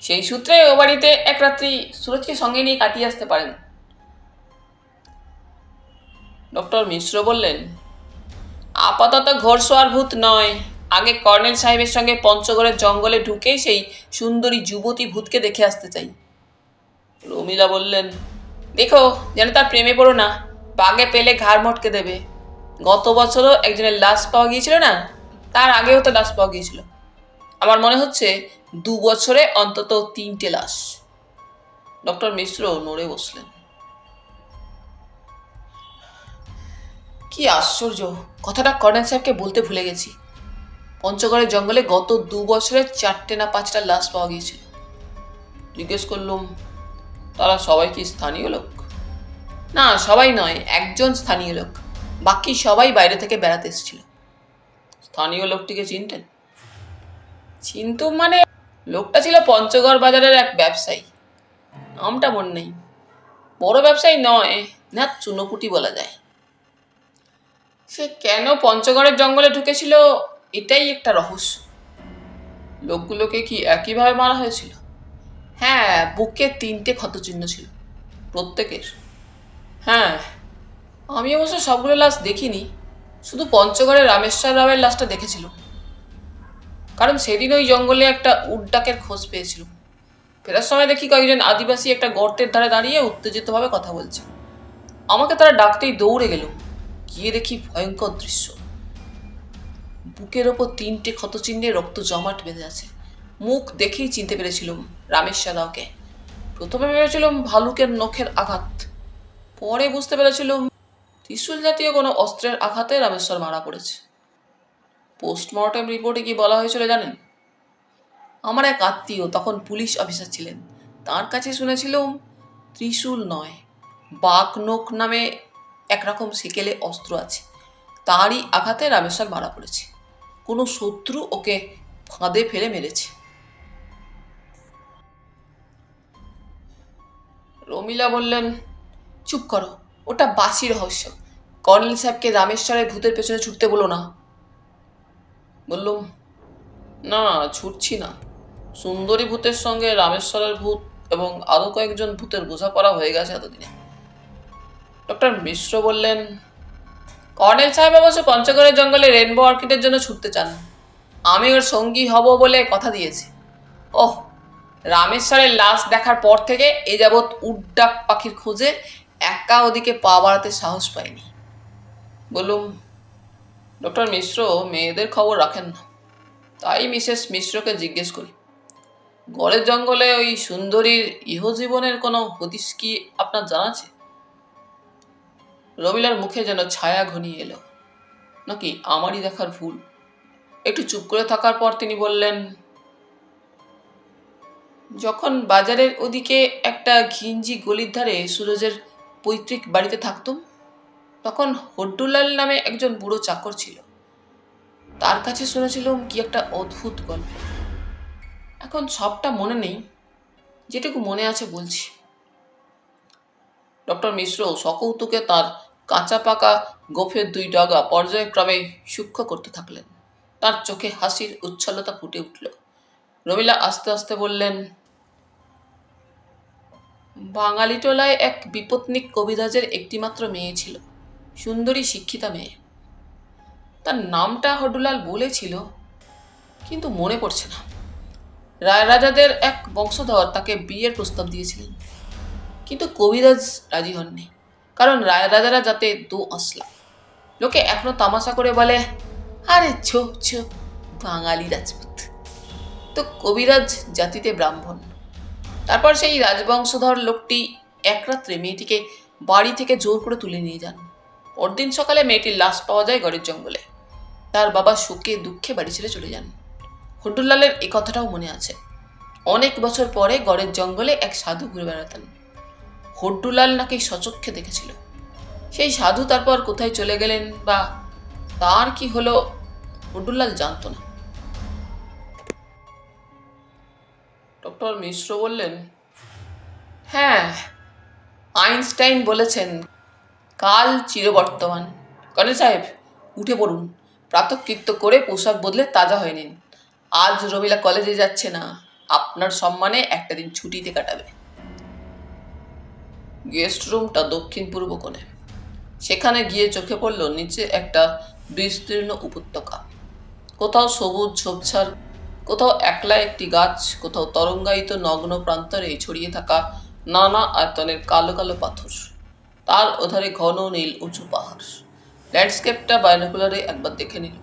সেই সূত্রে ও বাড়িতে এক রাত্রি সুরজকে সঙ্গে নিয়ে কাটিয়ে আসতে পারেন। ডক্টর মিশ্র বললেন, আপাতত ঘোড়সওয়ার ভূত নয়, আগে কর্নেল সাহেবের সঙ্গে পঞ্চগড়ের জঙ্গলে ঢুকেই সেই সুন্দরী যুবতী ভূতকে দেখে আসতে চাই। রমিলা বললেন, দেখো যেন তার প্রেমে পড়ো না, বাগে পেলে ঘাড় মটকে দেবে। গত বছরও একজনের লাশ পাওয়া গিয়েছিল না, তার আগেও তো লাশ পাওয়া গিয়েছিল। আমার মনে হচ্ছে 2 বছরে অন্তত 3টে লাশ। ডক্টর মিশ্র নড়ে বসলেন। কি আশ্চর্য, কথাটা কর্নেল সাহেবকে বলতে ভুলে গেছি। পঞ্চগড়ের জঙ্গলে গত 2 বছরে 4টে না 5টা লাশ পাওয়া গিয়েছিল। জিজ্ঞেস করলুম, তারা সবাই কি স্থানীয় লোক? না, সবাই নয়, একজন স্থানীয় লোক, বাকি সবাই বাইরে থেকে বেড়াতে এসেছিল। স্থানীয় লোকটিকে চিনতেন? চিনতুম মানে, লোকটা ছিল পঞ্চগড় বাজারের এক ব্যবসায়ী, নামটা মনে নেই। বড় ব্যবসায়ী নয়, না চুনোপুটি বলা যায়। সে কেন পঞ্চগড়ের জঙ্গলে ঢুকেছিল এটাই একটা রহস্য। লোকগুলোকে কি একইভাবে মারা হয়েছিল? হ্যাঁ, বুকে 3টে ক্ষতচিহ্ন ছিল প্রত্যেকের। হ্যাঁ, আমি অবশ্য সবগুলো লাশ দেখিনি, শুধু পঞ্চগড়ের রামেশ্বর রাওয়ের লাশটা দেখেছিল, কারণ সেদিন ওই জঙ্গলে একটা উট ডাকের খোঁজ পেয়েছিল। ফেরার সময় দেখি কয়েকজন আদিবাসী একটা গর্তের ধারে দাঁড়িয়ে উত্তেজিতভাবে কথা বলছে। আমাকে তারা ডাকতেই দৌড়ে গেল, গিয়ে দেখি ভয়ঙ্কর দৃশ্য। বুকের ওপর 3টে ক্ষতচিহ্নে রক্ত জমাট বেঁধে আছে। মুখ দেখেই চিনতে পেরেছিলাম রামেশ্বর রাওকে। প্রথমে ভেবেছিলাম ভালুকের নখের আঘাত, পরে বুঝতে পেরেছিলাম ত্রিশূল জাতীয় কোনো অস্ত্রের আঘাতে রামেশ্বর মারা পড়েছে। পোস্টমর্টেম রিপোর্টে কি বলা হয়েছিল জানেন? আমার এক আত্মীয় তখন পুলিশ অফিসার ছিলেন, তার কাছে শুনেছিলাম ত্রিশূল নয়, বাঘ নখ নামে একরকম সেকেলে অস্ত্র আছে, তারই আঘাতে রামেশ্বর মারা পড়েছে। কোনো শত্রু ওকে ফাঁদে ফেলে মেরেছে। রমিলা বললেন, চুপ করো, ওটা বাসি রহস্য। কর্নেল সাহেবকে রামেশ্বরের ভূতের পেছনে ছুটতে বলো না। বললুম, না, ছুটছি না। সুন্দরী ভূতের সঙ্গে রামেশ্বরের ভূত এবং আরো কয়েকজন ভূতের বোঝাপড়া হয়ে গেছে এতদিনে। ডক্টর মিশ্র বললেন, কর্নেল সাহেব অবশ্য পঞ্চগড়ের জঙ্গলে রেনবো অর্কিডের জন্য ছুটতে চান, আমি ওর সঙ্গী হব বলে কথা দিয়েছি। ওহ, রামেশ্বরের লাশ দেখার পর থেকে এ যাবৎ উড্ডাক পাখির খোঁজে একা ওদিকে পা বাড়াতে সাহস পাইনি। বললুম, ডক্টর মিশ্র মেয়েদের খবর রাখেন না, তাই মিসেস মিশ্রকে জিজ্ঞেস করি, গড়ের জঙ্গলে ওই সুন্দরীর ইহজীবনের কোনো হদিস কি আপনার জানা আছে? রমিলার মুখে যেন ছায়া ঘনিয়ে এলো, নাকি আমারই দেখার ভুল। একটু চুপ করে থাকার পর তিনি বললেন, যখন বাজারের ওদিকে একটা ঘিঞ্জি গলির ধারে সুরজের পৈতৃক বাড়িতে থাকতুম, তখন হড্ডুলাল নামে একজন বুড়ো চাকর ছিল। তার কাছে শুনেছিলাম কি একটা অদ্ভুত গল্প। এখন সবটা মনে নেই, যেটুকু মনে আছে বলছি। ডক্টর মিশ্র সকৌতুকে তার কাঁচা পাকা গোফের 2 ডগা পর্যায়ক্রমে সূক্ষ্ম করতে থাকলেন। তার চোখে হাসির উচ্ছলতা ফুটে উঠল। রমিলা আস্তে আস্তে বললেন, বাঙালি টোলায় এক বিপত্নিক কবিরাজের একটিমাত্র মেয়ে ছিল, সুন্দরী শিক্ষিতা মেয়ে। তার নামটা হডুলাল বলেছিল, কিন্তু মনে পড়ছে না। রায়রাজাদের এক বংশধর তাকে বিয়ের প্রস্তাব দিয়েছিলেন, কিন্তু কবিরাজ রাজি হননি, কারণ রায়রাজারা যাতে দো আসলা। লোকে এখনো তামাশা করে বলে, আরে ছো ছো বাঙালি রাজপুত। তো কবিরাজ জাতিতে ব্রাহ্মণ। তারপর সেই রাজবংশধর লোকটি এক রাত্রে মেয়েটিকে বাড়ি থেকে জোর করে তুলে নিয়ে যান। পরদিন সকালে মেয়েটির লাশ পাওয়া যায় গড়ের জঙ্গলে। তার বাবা শোকে দুঃখে বাড়ি ছেড়ে চলে যান। হডুলালের এই কথাটাও মনে আছে। অনেক বছর পরে গড়ের জঙ্গলে এক সাধু ঘুরে বেড়াতেন। হড্ডুলাল নাকি সচক্ষে দেখেছিল। সেই সাধু তারপর কোথায় চলে গেলেন বা তার কি হলো, হড্ডুলাল জানতো না। ডক্টর মিশ্র বললেন, হ্যাঁ, আইনস্টাইন বলেছেন কাল চিরবর্তমান। কর্নেল সাহেব, উঠে পড়ুন, প্রাতঃকৃত্য করে পোশাক বদলে তাজা হয়ে নিন। আজ রমিলা কলেজে যাচ্ছে না, আপনার সম্মানে একটা দিন ছুটিতে কাটাবে। গেস্ট রুমটা দক্ষিণ পূর্ব কোণে। সেখানে গিয়ে চোখে পড়ল নিচে একটা বিস্তীর্ণ উপত্যকা। কোথাও সবুজ ঝোপঝাড়, কোথাও একলা একটি গাছ, কোথাও তরঙ্গায়িত নগ্ন প্রান্তরে ছড়িয়ে থাকা নানা আয়তনের কালো কালো পাথর। তার ওধারে ঘন নীল উঁচু পাহাড়। ল্যান্ডস্কেপটা বাইনোকুলারে একবার দেখে নিল।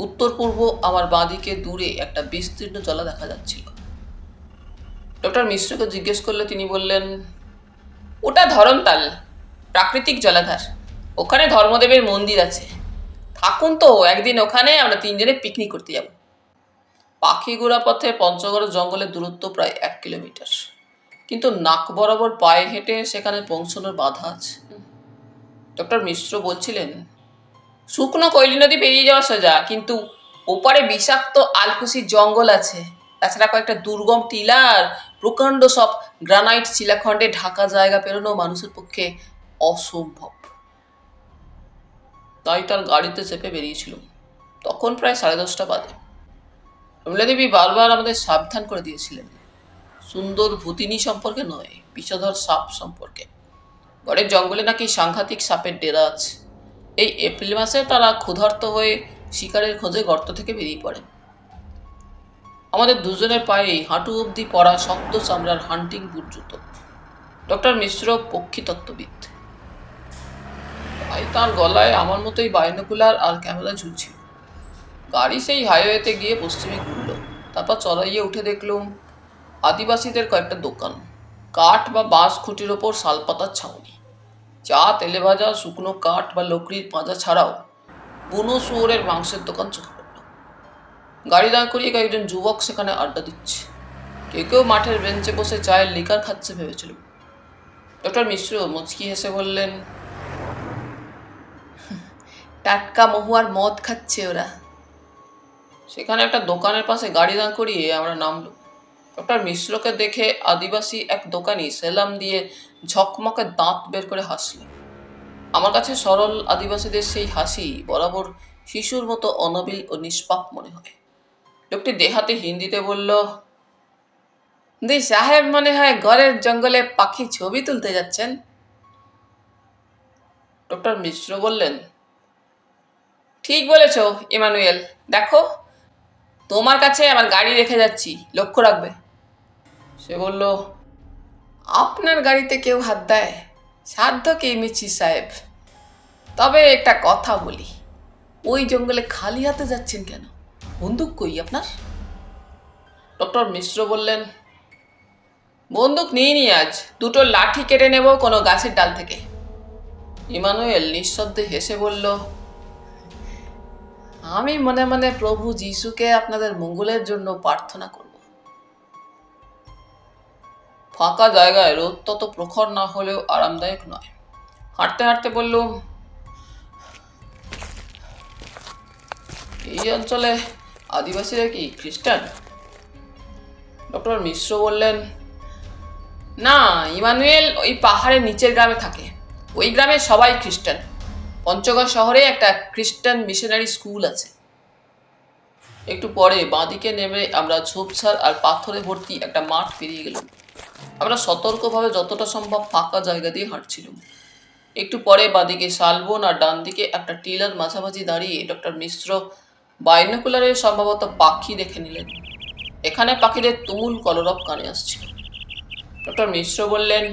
উত্তর পূর্ব আমার বাঁদিকে দূরে একটা বিস্তীর্ণ জলা দেখা যাচ্ছিল। ডক্টর মিশ্রকে জিজ্ঞেস করলে তিনি বললেন, ওটা ধরমতাল, প্রাকৃতিক জলাধার। ওখানে ধর্মদেবের মন্দির আছে। থাকুন তো, একদিন ওখানে আমরা 3 জনে পিকনিক করতে যাব। পাখিগুড়া পথে পঞ্চগড় জঙ্গলের দূরত্ব প্রায় 1 কিলোমিটার, কিন্তু নাক বরাবর পায়ে হেঁটে সেখানে পৌঁছানোর বাধা আছে। ডক্টর মিশ্র বলছিলেন, শুকনো কৈলি নদী পেরিয়ে যাওয়া সোজা, কিন্তু ওপারে বিষাক্ত আলকুশির জঙ্গল আছে। তাছাড়া কয়েকটা দুর্গম টিলা আর প্রকাণ্ড সব গ্রানাইট শিলাখণ্ডে ঢাকা জায়গা পেরোনো মানুষের পক্ষে অসম্ভব। তাই তার গাড়িতে চেপে বেরিয়েছিল। তখন প্রায় 10:30 বাজে। রমলা দেবী বারবার আমাদের সাবধান করে দিয়েছিলেন, সুন্দর ভূতিনী সম্পর্কে নয়, বিষধর সাপ সম্পর্কে। গড়ের জঙ্গলে নাকি সাংঘাতিক সাপের ডেরা আছে। এই এপ্রিল মাসে তারা ক্ষুধার্ত হয়ে শিকারের খোঁজে গর্ত থেকে বেরিয়ে পড়ে। আমাদের দুজনের পায়ে হাঁটু অবধি পরা শক্ত চামড়ার হান্টিং বুট জুতো। ডক্টর মিশ্র পক্ষীতত্ত্ববিদ, তাই তার গলায় আমার মতোই বাইনোকুলার আর ক্যামেরা ঝুলছিল। গাড়ি সেই হাইওয়েতে গিয়ে পশ্চিমে ঘুরল। তারপর চড়াইয়ে উঠে দেখলুম আদিবাসীদের কয়েকটা দোকান, কাঠ বা বাঁশ খুঁটির ওপর শালপাতার ছাউনি, চা, তেলে ভাজা, শুকনো কাঠ বা লকড়ির পাঁজা ছাড়াও বুনো শুয়োরের মাংসের দোকান চোখে পড়ল। গাড়ি দাঁড় করিয়ে কয়েকজন যুবক সেখানে আড্ডা দিচ্ছে। কেউ কেউ মাঠের বেঞ্চে বসে চায়ের লিকার খাচ্ছে ভেবেছিল। ডক্টর মিশ্র মুচকি হেসে বললেন, টাটকা মহুয়ার মদ খাচ্ছে ওরা। সেখানে একটা দোকানের পাশে গাড়ি দাঁড় করিয়ে আমরা নামলাম। ডক্টর মিশ্রকে দেখে আদিবাসী এক দোকানি সেলাম দিয়ে ঝকমকে দাঁত বের করে হাসল। আমার কাছে সরল আদিবাসীদের সেই হাসি বরাবর শিশুর মতো অনাবিল ও নিষ্পাপ মনে হয়। লোকটি দেহাতে হিন্দিতে বলল, দি সাহেব মনে হয় ঘরের জঙ্গলে পাখি ছবি তুলতে যাচ্ছেন। ডক্টর মিশ্র বললেন, ঠিক বলেছ ইমানুয়েল, দেখো তোমার কাছে আমার গাড়ি রেখে যাচ্ছি, লক্ষ্য রাখবে। সে বলল, আপনার গাড়িতে কেউ হাত দেয়? সাধ্য কি মিছি সাহেব। তবে একটা কথা বলি, ওই জঙ্গলে খালি হাতে যাচ্ছেন কেন? বন্দুক কই আপনার? ডক্টর মিশ্র বললেন, বন্দুক নিয়ে আজ 2টো লাঠি কেটে নেব কোনো গাছের ডাল থেকে। ইমানুয়েল নিঃশব্দে হেসে বলল, আমি মনে মনে প্রভু যিশুকে আপনাদের মঙ্গলের জন্য প্রার্থনা করব। ফাঁকা জায়গায় রোদ তত প্রখর না হলেও আরামদায়ক নয়। হাঁটতে হাঁটতে বললুম, এই অঞ্চলে আদিবাসীরা কি খ্রিস্টান? ডক্টর মিশ্র বললেন, না, ইমানুয়েল ওই পাহাড়ের নিচের গ্রামে থাকে। ওই গ্রামে সবাই খ্রিস্টান। পঞ্চগড় শহরে একটা খ্রিস্টান মিশনারি স্কুল আছে। একটু পরে বাঁদিকে নেমে আমরা ঝোপঝাড় আর পাথরে ভর্তি একটা মাঠ পেরিয়ে গেলাম। আমরা সতর্কভাবে যতটা সম্ভব ফাঁকা জায়গা দিয়ে হাঁটছিলাম। একটু পরে বাঁদিকে শালবন আর ডান দিকে একটা টিলার মাঝামাঝি দাঁড়িয়ে ডক্টর মিশ্র বাইনোকুলারে সম্ভবত পাখি দেখে নিলেন। এখানে পাখিদের তুমুল কলরব কানে আসছিল। ডক্টর মিশ্র বললেন,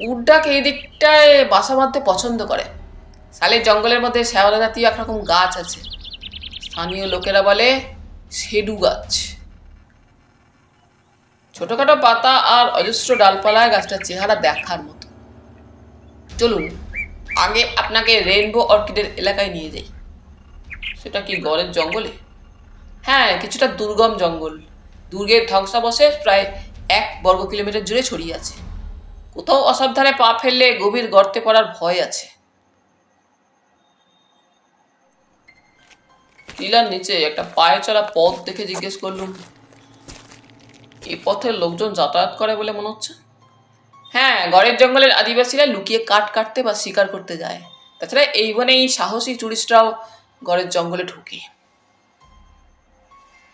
উড্ডাক এই দিকটায় বাসা বাঁধতে পছন্দ করে। সালের জঙ্গলের মধ্যে শ্যাওলা জাতীয় একরকম গাছ আছে, স্থানীয় লোকেরা বলে সেডু গাছ। ছোটখাটো পাতা আর অজস্র ডালপালায় গাছটার চেহারা দেখার মতো। চলুন আগে আপনাকে রেইনবো অর্কিডের এলাকায় নিয়ে যাই। সেটা কি গড়ের জঙ্গলে? হ্যাঁ, কিছুটা দুর্গম জঙ্গল। দুর্গের ধ্বংসাবশেষ প্রায় 1 বর্গ কিলোমিটার জুড়ে ছড়িয়ে আছে। কোথাও অসাবধানে পা ফেললে গভীর গর্তে পড়ার ভয় আছে। টিলার নিচে একটা পায়ে চলা পথ দেখে জিজ্ঞেস করলুম, এই পথে লোকজন যাতায়াত করে বলে মনে হচ্ছে? হ্যাঁ, গড়ের জঙ্গলের আদিবাসীরা লুকিয়ে কাঠ কাটতে বা শিকার করতে যায়। তাছাড়া এই বনেই সাহসী টুরিস্টরাও গড়ের জঙ্গলে ঢুকে।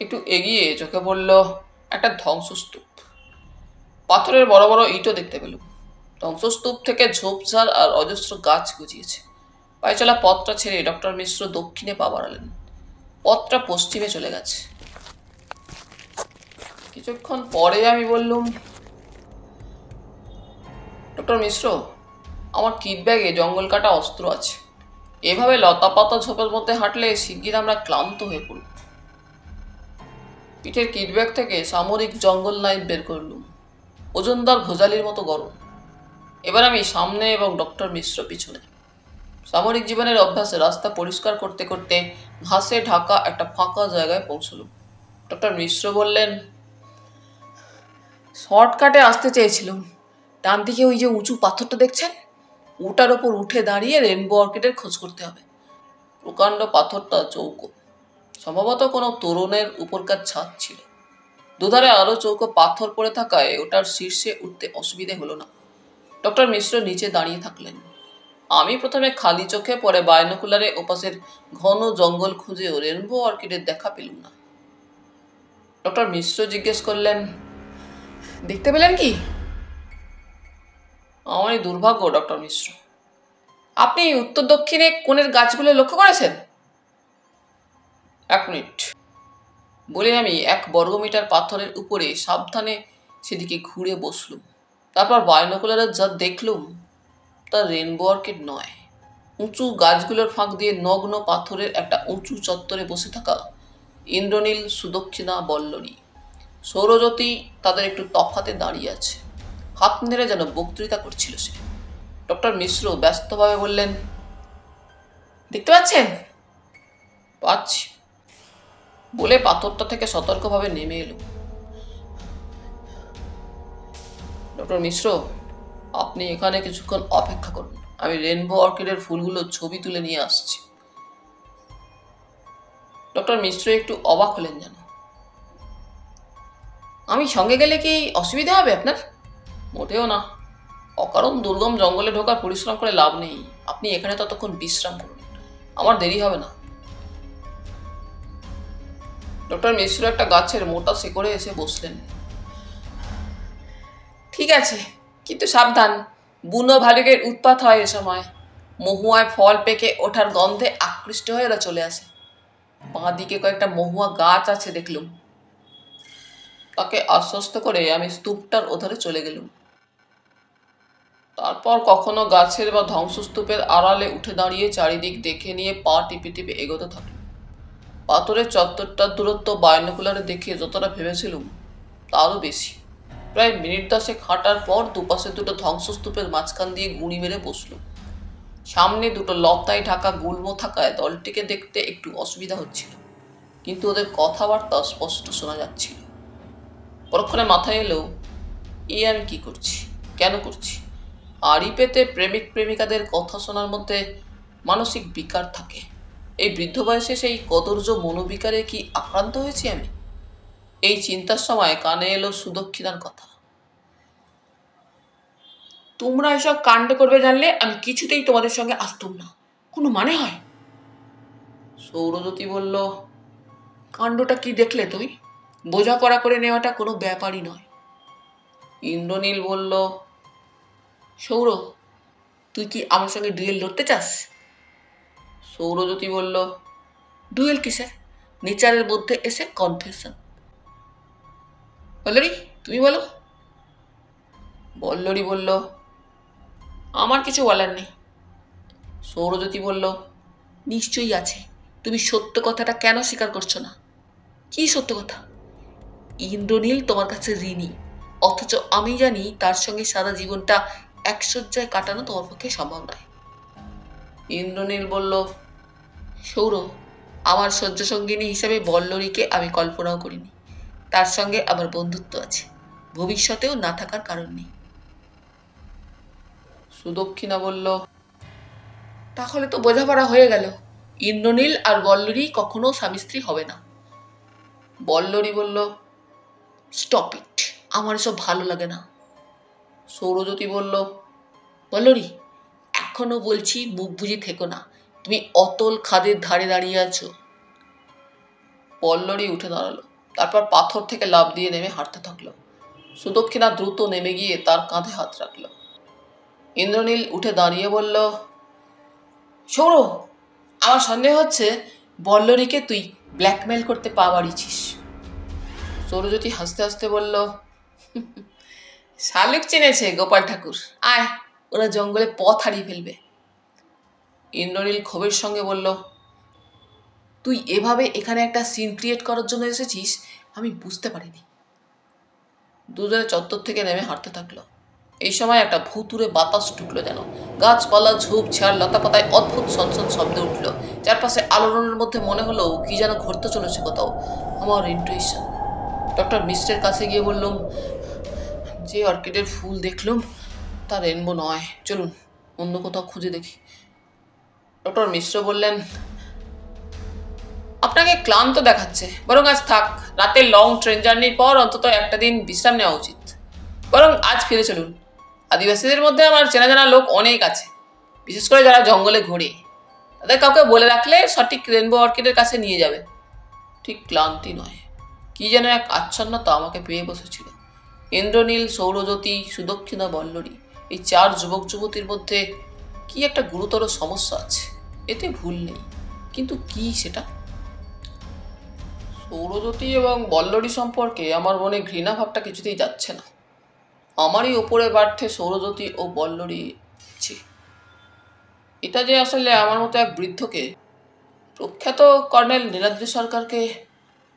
একটু এগিয়ে চোখে পড়ল একটা ধ্বংসস্তূপ। পাথরের বড় বড় ইটও দেখতে পেলুম। ধ্বংসস্তূপ থেকে ঝোপঝাড় আর অজস্র গাছ গজিয়েছে। পায়ে চলা পথটা ছেড়ে ডক্টর মিশ্র দক্ষিণে পা বাড়ালেন। পথটা পশ্চিমে চলে গেছে। কিছুক্ষণ পরে আমি বললুম, ডক্টর মিশ্র, আমার কিট ব্যাগে জঙ্গল কাটা অস্ত্র আছে। এভাবে লতা পাতা ঝোপের মধ্যে হাঁটলে শিগগির আমরা ক্লান্ত হয়ে পড়ব। পিঠের কিট ব্যাগ থেকে সামরিক জঙ্গল নাইফ বের করলুম। ওজনদার ভোজালির মতো গরম। এবার আমি সামনে এবং ডক্টর মিশ্র পিছনে। সামরিক জীবনের অভ্যাসে রাস্তা পরিষ্কার করতে করতে ঘাসে ঢাকা একটা ফাঁকা জায়গায় পৌঁছলুম। ডক্টর মিশ্র বললেন, শর্টকাটে আসতে চেয়েছিলাম। ডান দিকে ওই যে উঁচু পাথরটা দেখছেন, ওটার ওপর উঠে দাঁড়িয়ে রেনবো অর্কিডের খোঁজ করতে হবে। প্রকাণ্ড পাথরটা চৌকো, সম্ভবত কোনো তোরণের উপরকার ছাদ ছিল। দুধারে আরো চৌকো পাথর পড়ে থাকায় ওটার শীর্ষে উঠতে অসুবিধে হলো না। ডক্টর মিশ্র নিচে দাঁড়িয়ে থাকলেন। আমি প্রথমে খালি চোখে, পরে বাইনোকুলারে ওপাশের ঘন জঙ্গল খুঁজেও রেনবো অর্কিডের দেখা পেলুম না। ডক্টর মিশ্র জিজ্ঞেস করলেন, দেখতে পেলেন কি? আমারই দুর্ভাগ্য ডক্টর মিশ্র। আপনি উত্তর দক্ষিণে কোণের গাছগুলো লক্ষ্য করেছেন? 1 মিনিট বলে আমি 1 বর্গমিটার পাথরের উপরে সাবধানে সেদিকে ঘুরে বসলুম। তারপর বাইনোকুলারে যা দেখলুম তা রেনবো অর্কিড নয়। উঁচু গাছগুলোর ফাঁক দিয়ে নগ্ন পাথরের একটা উঁচু চত্বরে বসে থাকা ইন্দ্রনীল সুদক্ষিণা বল্লরী। সৌরজ্যোতি তাদের একটু তফাতে দাঁড়িয়ে আছে। হাত নেড়ে যেন বক্তৃতা করছিল সে। ডক্টর মিশ্র ব্যস্তভাবে বললেন, দেখতে পাচ্ছেন? পাচ্ছি বলে পাথরটা থেকে সতর্কভাবে নেমে এলো। ডক্টর মিশ্র, আপনি এখানে কিছুক্ষণ অপেক্ষা করুন, আমি রেনবো অর্কিডের ফুলগুলোর ছবি তুলে নিয়ে আসছি। ডক্টর মিশ্র একটু অবাক হলেন যেন। আমি সঙ্গে গেলে কি অসুবিধা হবে আপনার? মোটেও না। অকারণ দুর্গম জঙ্গলে ঢোকার পরিশ্রম করে লাভ নেই। আপনি এখানে ততক্ষণ বিশ্রাম করুন, আমার দেরি হবে না। ডক্টর মিশ্র একটা গাছের মোটা শিকড়ে এসে বসলেন। ঠিক আছে, কিন্তু সাবধান, বুনো ভালুকের উৎপাত হয় এ সময়। মহুয়ায় ফল পেকে ওঠার গন্ধে আকৃষ্ট হয়ে এরা চলে আসে। বাঁ দিকে কয়েকটা মহুয়া গাছ আছে দেখলুম। তাকে আশ্বস্ত করে আমি স্তূপটার ওধারে চলে গেলুম। তারপর কখনো গাছের বা ধ্বংসস্তূপের আড়ালে উঠে দাঁড়িয়ে চারিদিক দেখে নিয়ে পা টিপে টিপে এগোতে থাকলাম। পাথরের চত্বরটার দূরত্ব বাইনোকুলারে দেখে যতটা ভেবেছিলুম তারও বেশি। প্রায় মিনিট 10 হাঁটার পর দুপাশে দুটো ধ্বংসস্তূপের মাঝখান দিয়ে গুঁড়ি মেরে বসলুম। সামনে দুটো লতায় ঢাকা গুল্ম থাকায় দলটিকে দেখতে একটু অসুবিধা হচ্ছিল, কিন্তু ওদের কথাবার্তা স্পষ্ট শোনা যাচ্ছিল। পরক্ষণে মাথায় এলো, আমি কি করছি, কেন করছি? আড়ি পেতে প্রেমিক প্রেমিকাদের কথা শোনার মধ্যে মানসিক বিকার থাকে। এই বৃদ্ধ বয়সে সেই কদর্য মনোবিকারে কি আক্রান্ত হয়েছি আমি? এই চিন্তার সময় কানে এলো সুদক্ষিণার কথা। তোমরা এসব কাণ্ড করবে জানলে আমি কিছুতেই তোমাদের সঙ্গে আসতুম না। কোনো মানে হয়? সৌরজ্যোতি বলল, কাণ্ডটা কি দেখলে তুমি? বোঝাপড়া করে নেওয়াটা কোনো ব্যাপারই নয়। ইন্দ্রনীল বলল, সৌর, তুই কি আমার সঙ্গে ডুয়েল লড়তে চাস? সৌরজ্যোতি বলল, ডুয়েল কিসের? নেচারের মধ্যে এসে কনফেশন। বলরি, তুমি বলো। বল্লরী বলল, আমার কিছু বলার নেই। সৌরজ্যোতি বলল, নিশ্চয়ই আছে। তুমি সত্য কথাটা কেন স্বীকার করছো না? কি সত্য কথা? ইন্দ্রনীল তোমার কাছে ঋণী, অথচ আমি জানি তার সঙ্গে সারা জীবনটা একসজ্জায় কাটানো তোমার পক্ষে সম্ভব নয়। ইন্দ্রনীল বলল, সৌর, আমার শয্য সঙ্গিনী হিসেবে বল্লরীকে আমি কল্পনাও করিনি। তার সঙ্গে আমার বন্ধুত্ব আছে, ভবিষ্যতেও না থাকার কারণ নেই। সুদক্ষিণা বলল, তাহলে তো বোঝাপড়া হয়ে গেল। ইন্দ্রনীল আর বল্লরী কখনো স্বামী স্ত্রী হবে না। বল্লরী বলল, স্টপ ইট, আমার এসব ভালো লাগে না। সৌরজ্যোতি বলল, বল্লরী, এখনো বলছি মুখ বুঝে থেকো না। তুমি অতল খাদের ধারে দাঁড়িয়ে আছো। বল্লরী উঠে দাঁড়ালো, তারপর পাথর থেকে লাফ দিয়ে নেমে হাঁটতে থাকলো। সুদক্ষিণা দ্রুত নেমে গিয়ে তার কাঁধে হাত রাখল। ইন্দ্রনীল উঠে দাঁড়িয়ে বলল, সৌর, আমার সন্দেহ হচ্ছে বল্লরীকে তুই ব্ল্যাকমেল করতে পা বাড়িয়েছিস। সৌরজ্যোতি হাসতে হাসতে বলল, শালুক চিনেছে গোপাল ঠাকুর। আয়, ওরা জঙ্গলে পথ হারিয়ে ফেলবে। ইন্দ্রনীল ক্ষোভের সঙ্গে বলল, তুই এভাবে এখানে একটা সিন ক্রিয়েট করার জন্য এসেছিস আমি বুঝতে পারিনি। দুজনে চত্বর থেকে নেমে হাঁটতে থাকলো। এই সময় একটা ভুতুরে বাতাস ঢুকলো যেন। গাছপালা, ঝোপ ঝাড়, লতা পাতায় অদ্ভুত সনসন শব্দ উঠল। চারপাশে আলোড়নের মধ্যে মনে হলো কি যেন ঘটতে চলেছে কোথাও। আমার ইন্টুইশন। ডক্টর মিস্টের কাছে গিয়ে বললুম, যে অর্কিডের ফুল দেখলুম তা রেনবো নয়, চলুন অন্য কোথাও খুঁজে দেখি। ডক্টর মিশ্র বললেন, আপনাকে ক্লান্ত দেখাচ্ছে, বরং আজ থাক। রাতের লং ট্রেন জার্নির পর অন্তত একটা দিন বিশ্রাম নেওয়া উচিত। বরং আজ ফিরে চলুন। আদিবাসীদের মধ্যে আমার চেনা জানা লোক অনেক আছে, বিশেষ করে যারা জঙ্গলে ঘোরে। তাদের কাউকে বলে রাখলে সঠিক রেনবো অর্কিডের কাছে নিয়ে যাবে। ঠিক ক্লান্তি নয়, কি যেন এক আচ্ছন্নতা আমাকে পেয়ে বসেছিল। ইন্দ্রনীল, সৌরজ্যোতি, সুদক্ষিণা, বল্লরী, এই চার যুবক যুবতীর মধ্যে কি একটা গুরুতর সমস্যা আছে, এতে ভুল নেই, কিন্তু কি সেটা? সৌরজ্যোতি এবং বল্লরী সম্পর্কে আমার মনে ঘৃণা ভাবটা কিছুতেই যাচ্ছে না। আমারই ওপরে বার্থে সৌরজ্যোতি ও বল্লরী ছি। এটা যে আসলে আমার মতো এক বৃদ্ধকে, প্রখ্যাত কর্নেল নীলাদ্রি সরকারকে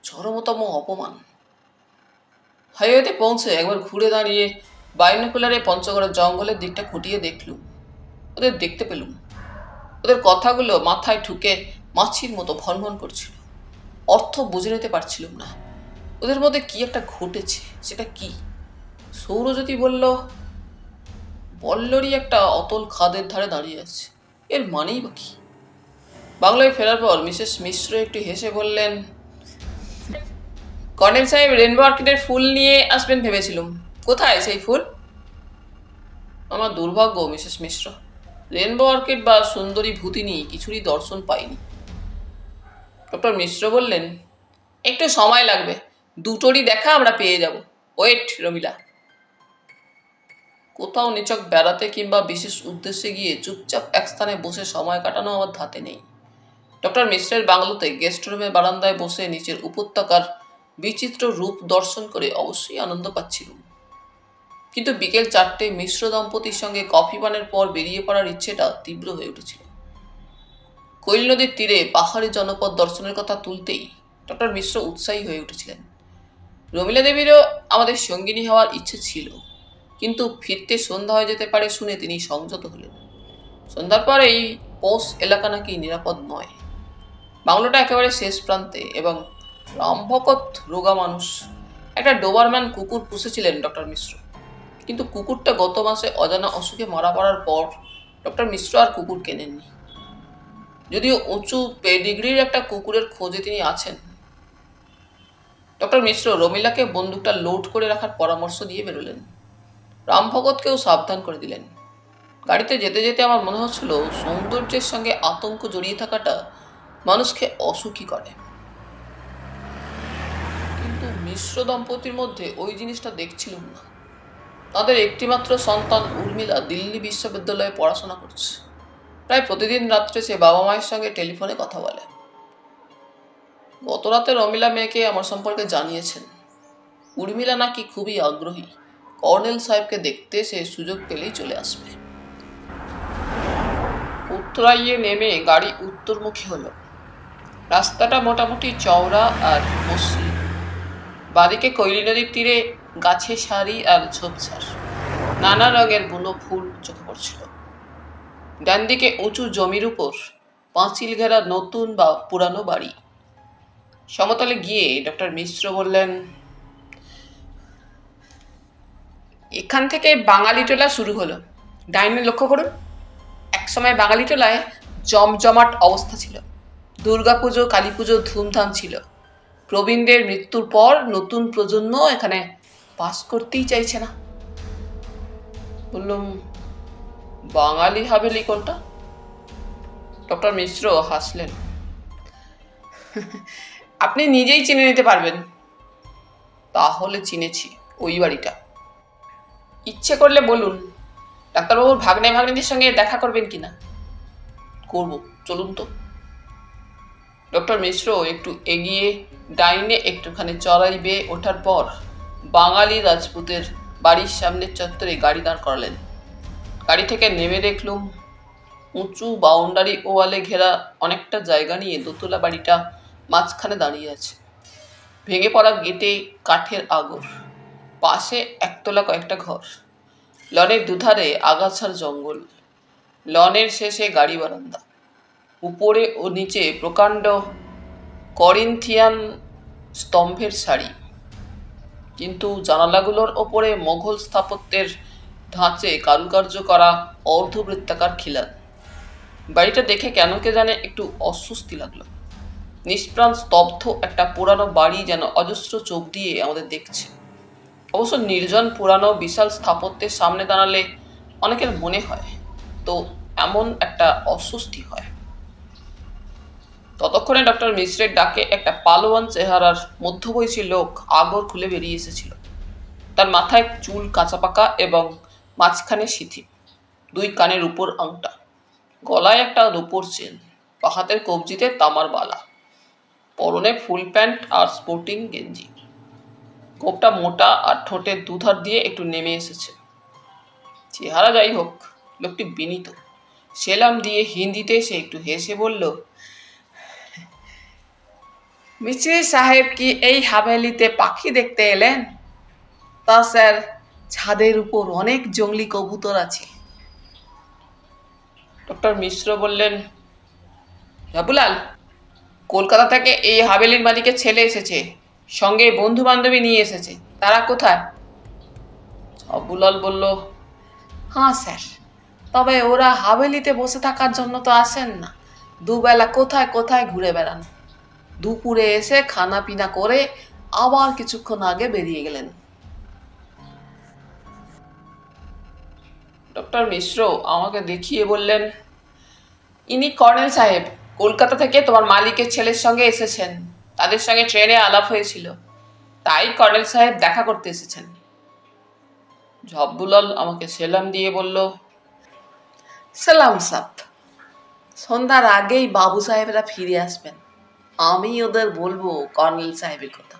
চরমতম অপমান। হাইওয়েতে পৌঁছে একবার ঘুরে দাঁড়িয়ে বাইনোকুলারে পঞ্চগড়ের জঙ্গলের দিকটা খুঁটিয়ে দেখলুম। ওদের দেখতে পেলুম। ওদের কথাগুলো মাথায় ঢুকে মাছির মতো ভনভন করছিল। অর্থ বুঝে নিতে পারছিলাম না। ওদের মধ্যে কি একটা ঘটেছে, সেটা কি? সৌরজ্যোতি বলল, বল্লরী একটা অতল খাদের ধারে দাঁড়িয়ে আছে, এর মানেই বা কি? বাংলায় ফেরার পর মিসেস মিশ্র একটু হেসে বললেন, কর্নেল সাহেব রেনবো অর্কিডের ফুল নিয়ে আসবেন ভেবেছিলুম। কোথায় সেই ফুল? আমার দুর্ভাগ্য মিসেস মিশ্র, রেনবো অর্কিড বা সুন্দরী ভূতিনী কিছুরই দর্শন পাইনি। ডক্টর মিশ্র বললেন, একটু সময় লাগবে, দুটোরই দেখা আমরা পেয়ে যাব। ওয়েট রমিলা। কোথাও নিছক বেড়াতে কিংবা বিশেষ উদ্দেশ্যে গিয়ে চুপচাপ এক স্থানে বসে সময় কাটানো আমার ধাতে নেই। ডক্টর মিশ্রের বাংলোতে গেস্ট রুমের বারান্দায় বসে নিচের উপত্যকার বিচিত্র রূপ দর্শন করে অবশ্যই আনন্দ পাচ্ছিলাম, কিন্তু বিকেল 4টে মিশ্র দম্পতির সঙ্গে কফি পানের পর বেরিয়ে পড়ার ইচ্ছেটা তীব্র হয়ে উঠেছিল। কৈল নদীর তীরে পাহাড়ি জনপদ দর্শনের কথা তুলতেই ডক্টর মিশ্র উৎসাহী হয়ে উঠেছিলেন। রমিলা দেবীরও আমাদের সঙ্গিনী হওয়ার ইচ্ছে ছিল, কিন্তু ফিরতে সন্ধ্যা হয়ে যেতে পারে শুনে তিনি সংযত হলেন। সন্ধ্যার পর এই পোস এলাকা নাকি নিরাপদ নয়। বাংলোটা একেবারে শেষ প্রান্তে এবং রামভকত রোগা মানুষ। একটা ডোবারম্যান কুকুর পুষেছিলেন ডক্টর মিশ্র, কিন্তু কুকুরটা গত মাসে অজানা অসুখে মারা পড়ার পর ডক্টর মিশ্র আর কুকুর কেনেননি। যদিও উঁচু পেডিগ্রির একটা কুকুরের খোঁজে তিনি আছেন। ডক্টর মিশ্র রমিলাকে বন্দুকটা লোড করে রাখার পরামর্শ দিয়ে বেরোলেন। রামভগতকেও সাবধান করে দিলেন। গাড়িতে যেতে যেতে আমার মনে হচ্ছিল সৌন্দর্যের সঙ্গে আতঙ্ক জড়িয়ে থাকাটা মানুষকে অসুখী করে, কিন্তু মিশ্র দম্পতির মধ্যে ওই জিনিসটা দেখছিলাম না। তাদের একটিমাত্র সন্তান উর্মিলা দিল্লি বিশ্ববিদ্যালয়ে পড়াশোনা করছে। প্রায় প্রতিদিন রাত্রে সে বাবা মায়ের সঙ্গে টেলিফোনে কথা বলে। গত রাতে রমিলা মেয়েকে আমার সম্পর্কে জানিয়েছেন। উর্মিলা নাকি খুবই আগ্রহী, কর্নেল সাহেবকে দেখতে সে সুযোগ পেলেই চলে আসবে। উত্তরাইয়ে নেমে গাড়ি উত্তরমুখী হলো। রাস্তাটা মোটামুটি চওড়া আর মসৃণ। বাদিকে কৈলি নদীর তীরে গাছে সারি আর ঝোপঝাড়, নানা রঙের বুনো ফুল চোখে পড়ছিল। ডান দিকে উঁচু জমির উপর পাঁচিল ঘেরা নতুন বা পুরানো বাড়ি। সমতলে গিয়ে ডক্টর মিশ্র বললেন, এখান থেকে বাঙালি টোলা শুরু হলো। ডাইনে লক্ষ্য করুন, একসময় বাঙালি টোলায় জমজমাট অবস্থা ছিল। দুর্গাপুজো, কালী পুজো ধুমধাম ছিল। প্রবীণদের মৃত্যুর পর নতুন প্রজন্ম এখানে বাস করতেই চাইছে না। বললাম, বাঙালি হাভেলি কোনটা? ডক্টর মিশ্র হাসলেন। আপনি নিজেই চিনে নিতে পারবেন। তাহলে চিনেছি, ওই বাড়িটা। ইচ্ছে করলে বলুন, ডাক্তারবাবুর ভাগ্নে ভাগ্নিদের সঙ্গে দেখা করবেন কিনা? করব, চলুন তো। ডক্টর মিশ্র একটু এগিয়ে ডাইনে একটুখানি চড়াই বেয়ে ওঠার পর বাঙালি রাজপুতের বাড়ির সামনের চত্বরে গাড়ি দাঁড় করালেন। গাড়ি থেকে নেমে দেখলুম উঁচু বাউন্ডারি ওয়ালে ঘেরা অনেকটা জায়গা নিয়ে দোতলা বাড়িটা মাঝখানে দাঁড়িয়ে আছে। ভেঙে পড়া গেটে কাঠের আগর, পাশে একতলা কয়েকটা ঘর, লনের দুধারে আগাছার জঙ্গল, লনের শেষে গাড়ি বারান্দা, উপরে ও নিচে প্রকাণ্ড করিন্থিয়ান স্তম্ভের সারি, কিন্তু জানালাগুলোর ওপরে মোঘল স্থাপত্যের ধাঁচে কারুকার্য করা অর্ধবৃত্তাকার খিলান। বাড়িটা দেখে কেন কে জানে একটু অস্বস্তি লাগলো। নিষ্প্রাণ স্তব্ধ একটা পুরানো বাড়ি যেন অজস্র চোখ দিয়ে আমাদের দেখছে। অবশ্য নির্জন পুরানো বিশাল স্থাপত্যের সামনে দাঁড়ালে অনেকের মনে হয় তো এমন একটা অস্বস্তি হয়। ততক্ষণে ডক্টর মিশ্রের ডাকে একটা পালোয়ান চেহারার মধ্যবয়সী লোক আগর খুলে বেরিয়ে এসেছিল। তার মাথায় চুল কাঁচা পাকা এবং মাঝখানে সিথি, দুই কানের উপর আংটা, গলায় একটা রূপোর চেন, হাতের কবজিতে তামার বালা, পরনে ফুল প্যান্ট আর স্পোর্টিং গেঞ্জি। কোপটা মোটা আর ঠোঁটের দুধার দিয়ে একটু নেমে এসেছে। চেহারা যাই হোক, লোকটি বিনীত। সেলাম দিয়ে হিন্দিতে সে একটু হেসে বলল, মিস্ত্রি সাহেব কি এই হাভেলিতে পাখি দেখতে এলেন? তা স্যার, ছাদের উপর অনেক জঙ্গলি কবুতর আছে। ডক্টর মিশ্র বললেন, বাবুলাল, কলকাতা থেকে এই হাভেলির মালিকের ছেলে এসেছে, সঙ্গে বন্ধু বান্ধবী নিয়ে এসেছে। তারা কোথায়? বাবুলাল বলল, হ্যাঁ স্যার, তবে ওরা হাভেলিতে বসে থাকার জন্য তো আসেন না, দুবেলা কোথায় কোথায় ঘুরে বেড়ান। দুপুরে এসে খানা পিনা করে আবার কিছুক্ষণ আগে বেরিয়ে গেলেন। ডক্টর মিশ্র আমাকে দেখিয়ে বললেন, ইনি কর্নেল সাহেব, কলকাতা থেকে তোমার মালিকের ছেলের সঙ্গে এসেছেন। তাদের সঙ্গে ট্রেনে আলাপ হয়েছিল, তাই কর্নেল সাহেব দেখা করতে এসেছেন। ঝাব্বুলাল আমাকে সেলাম দিয়ে বলল, সালাম সাপ। সন্ধ্যার আগেই বাবু সাহেবরা ফিরে আসবেন, আমি ওদের বলবো কর্নেল সাহেবের কথা।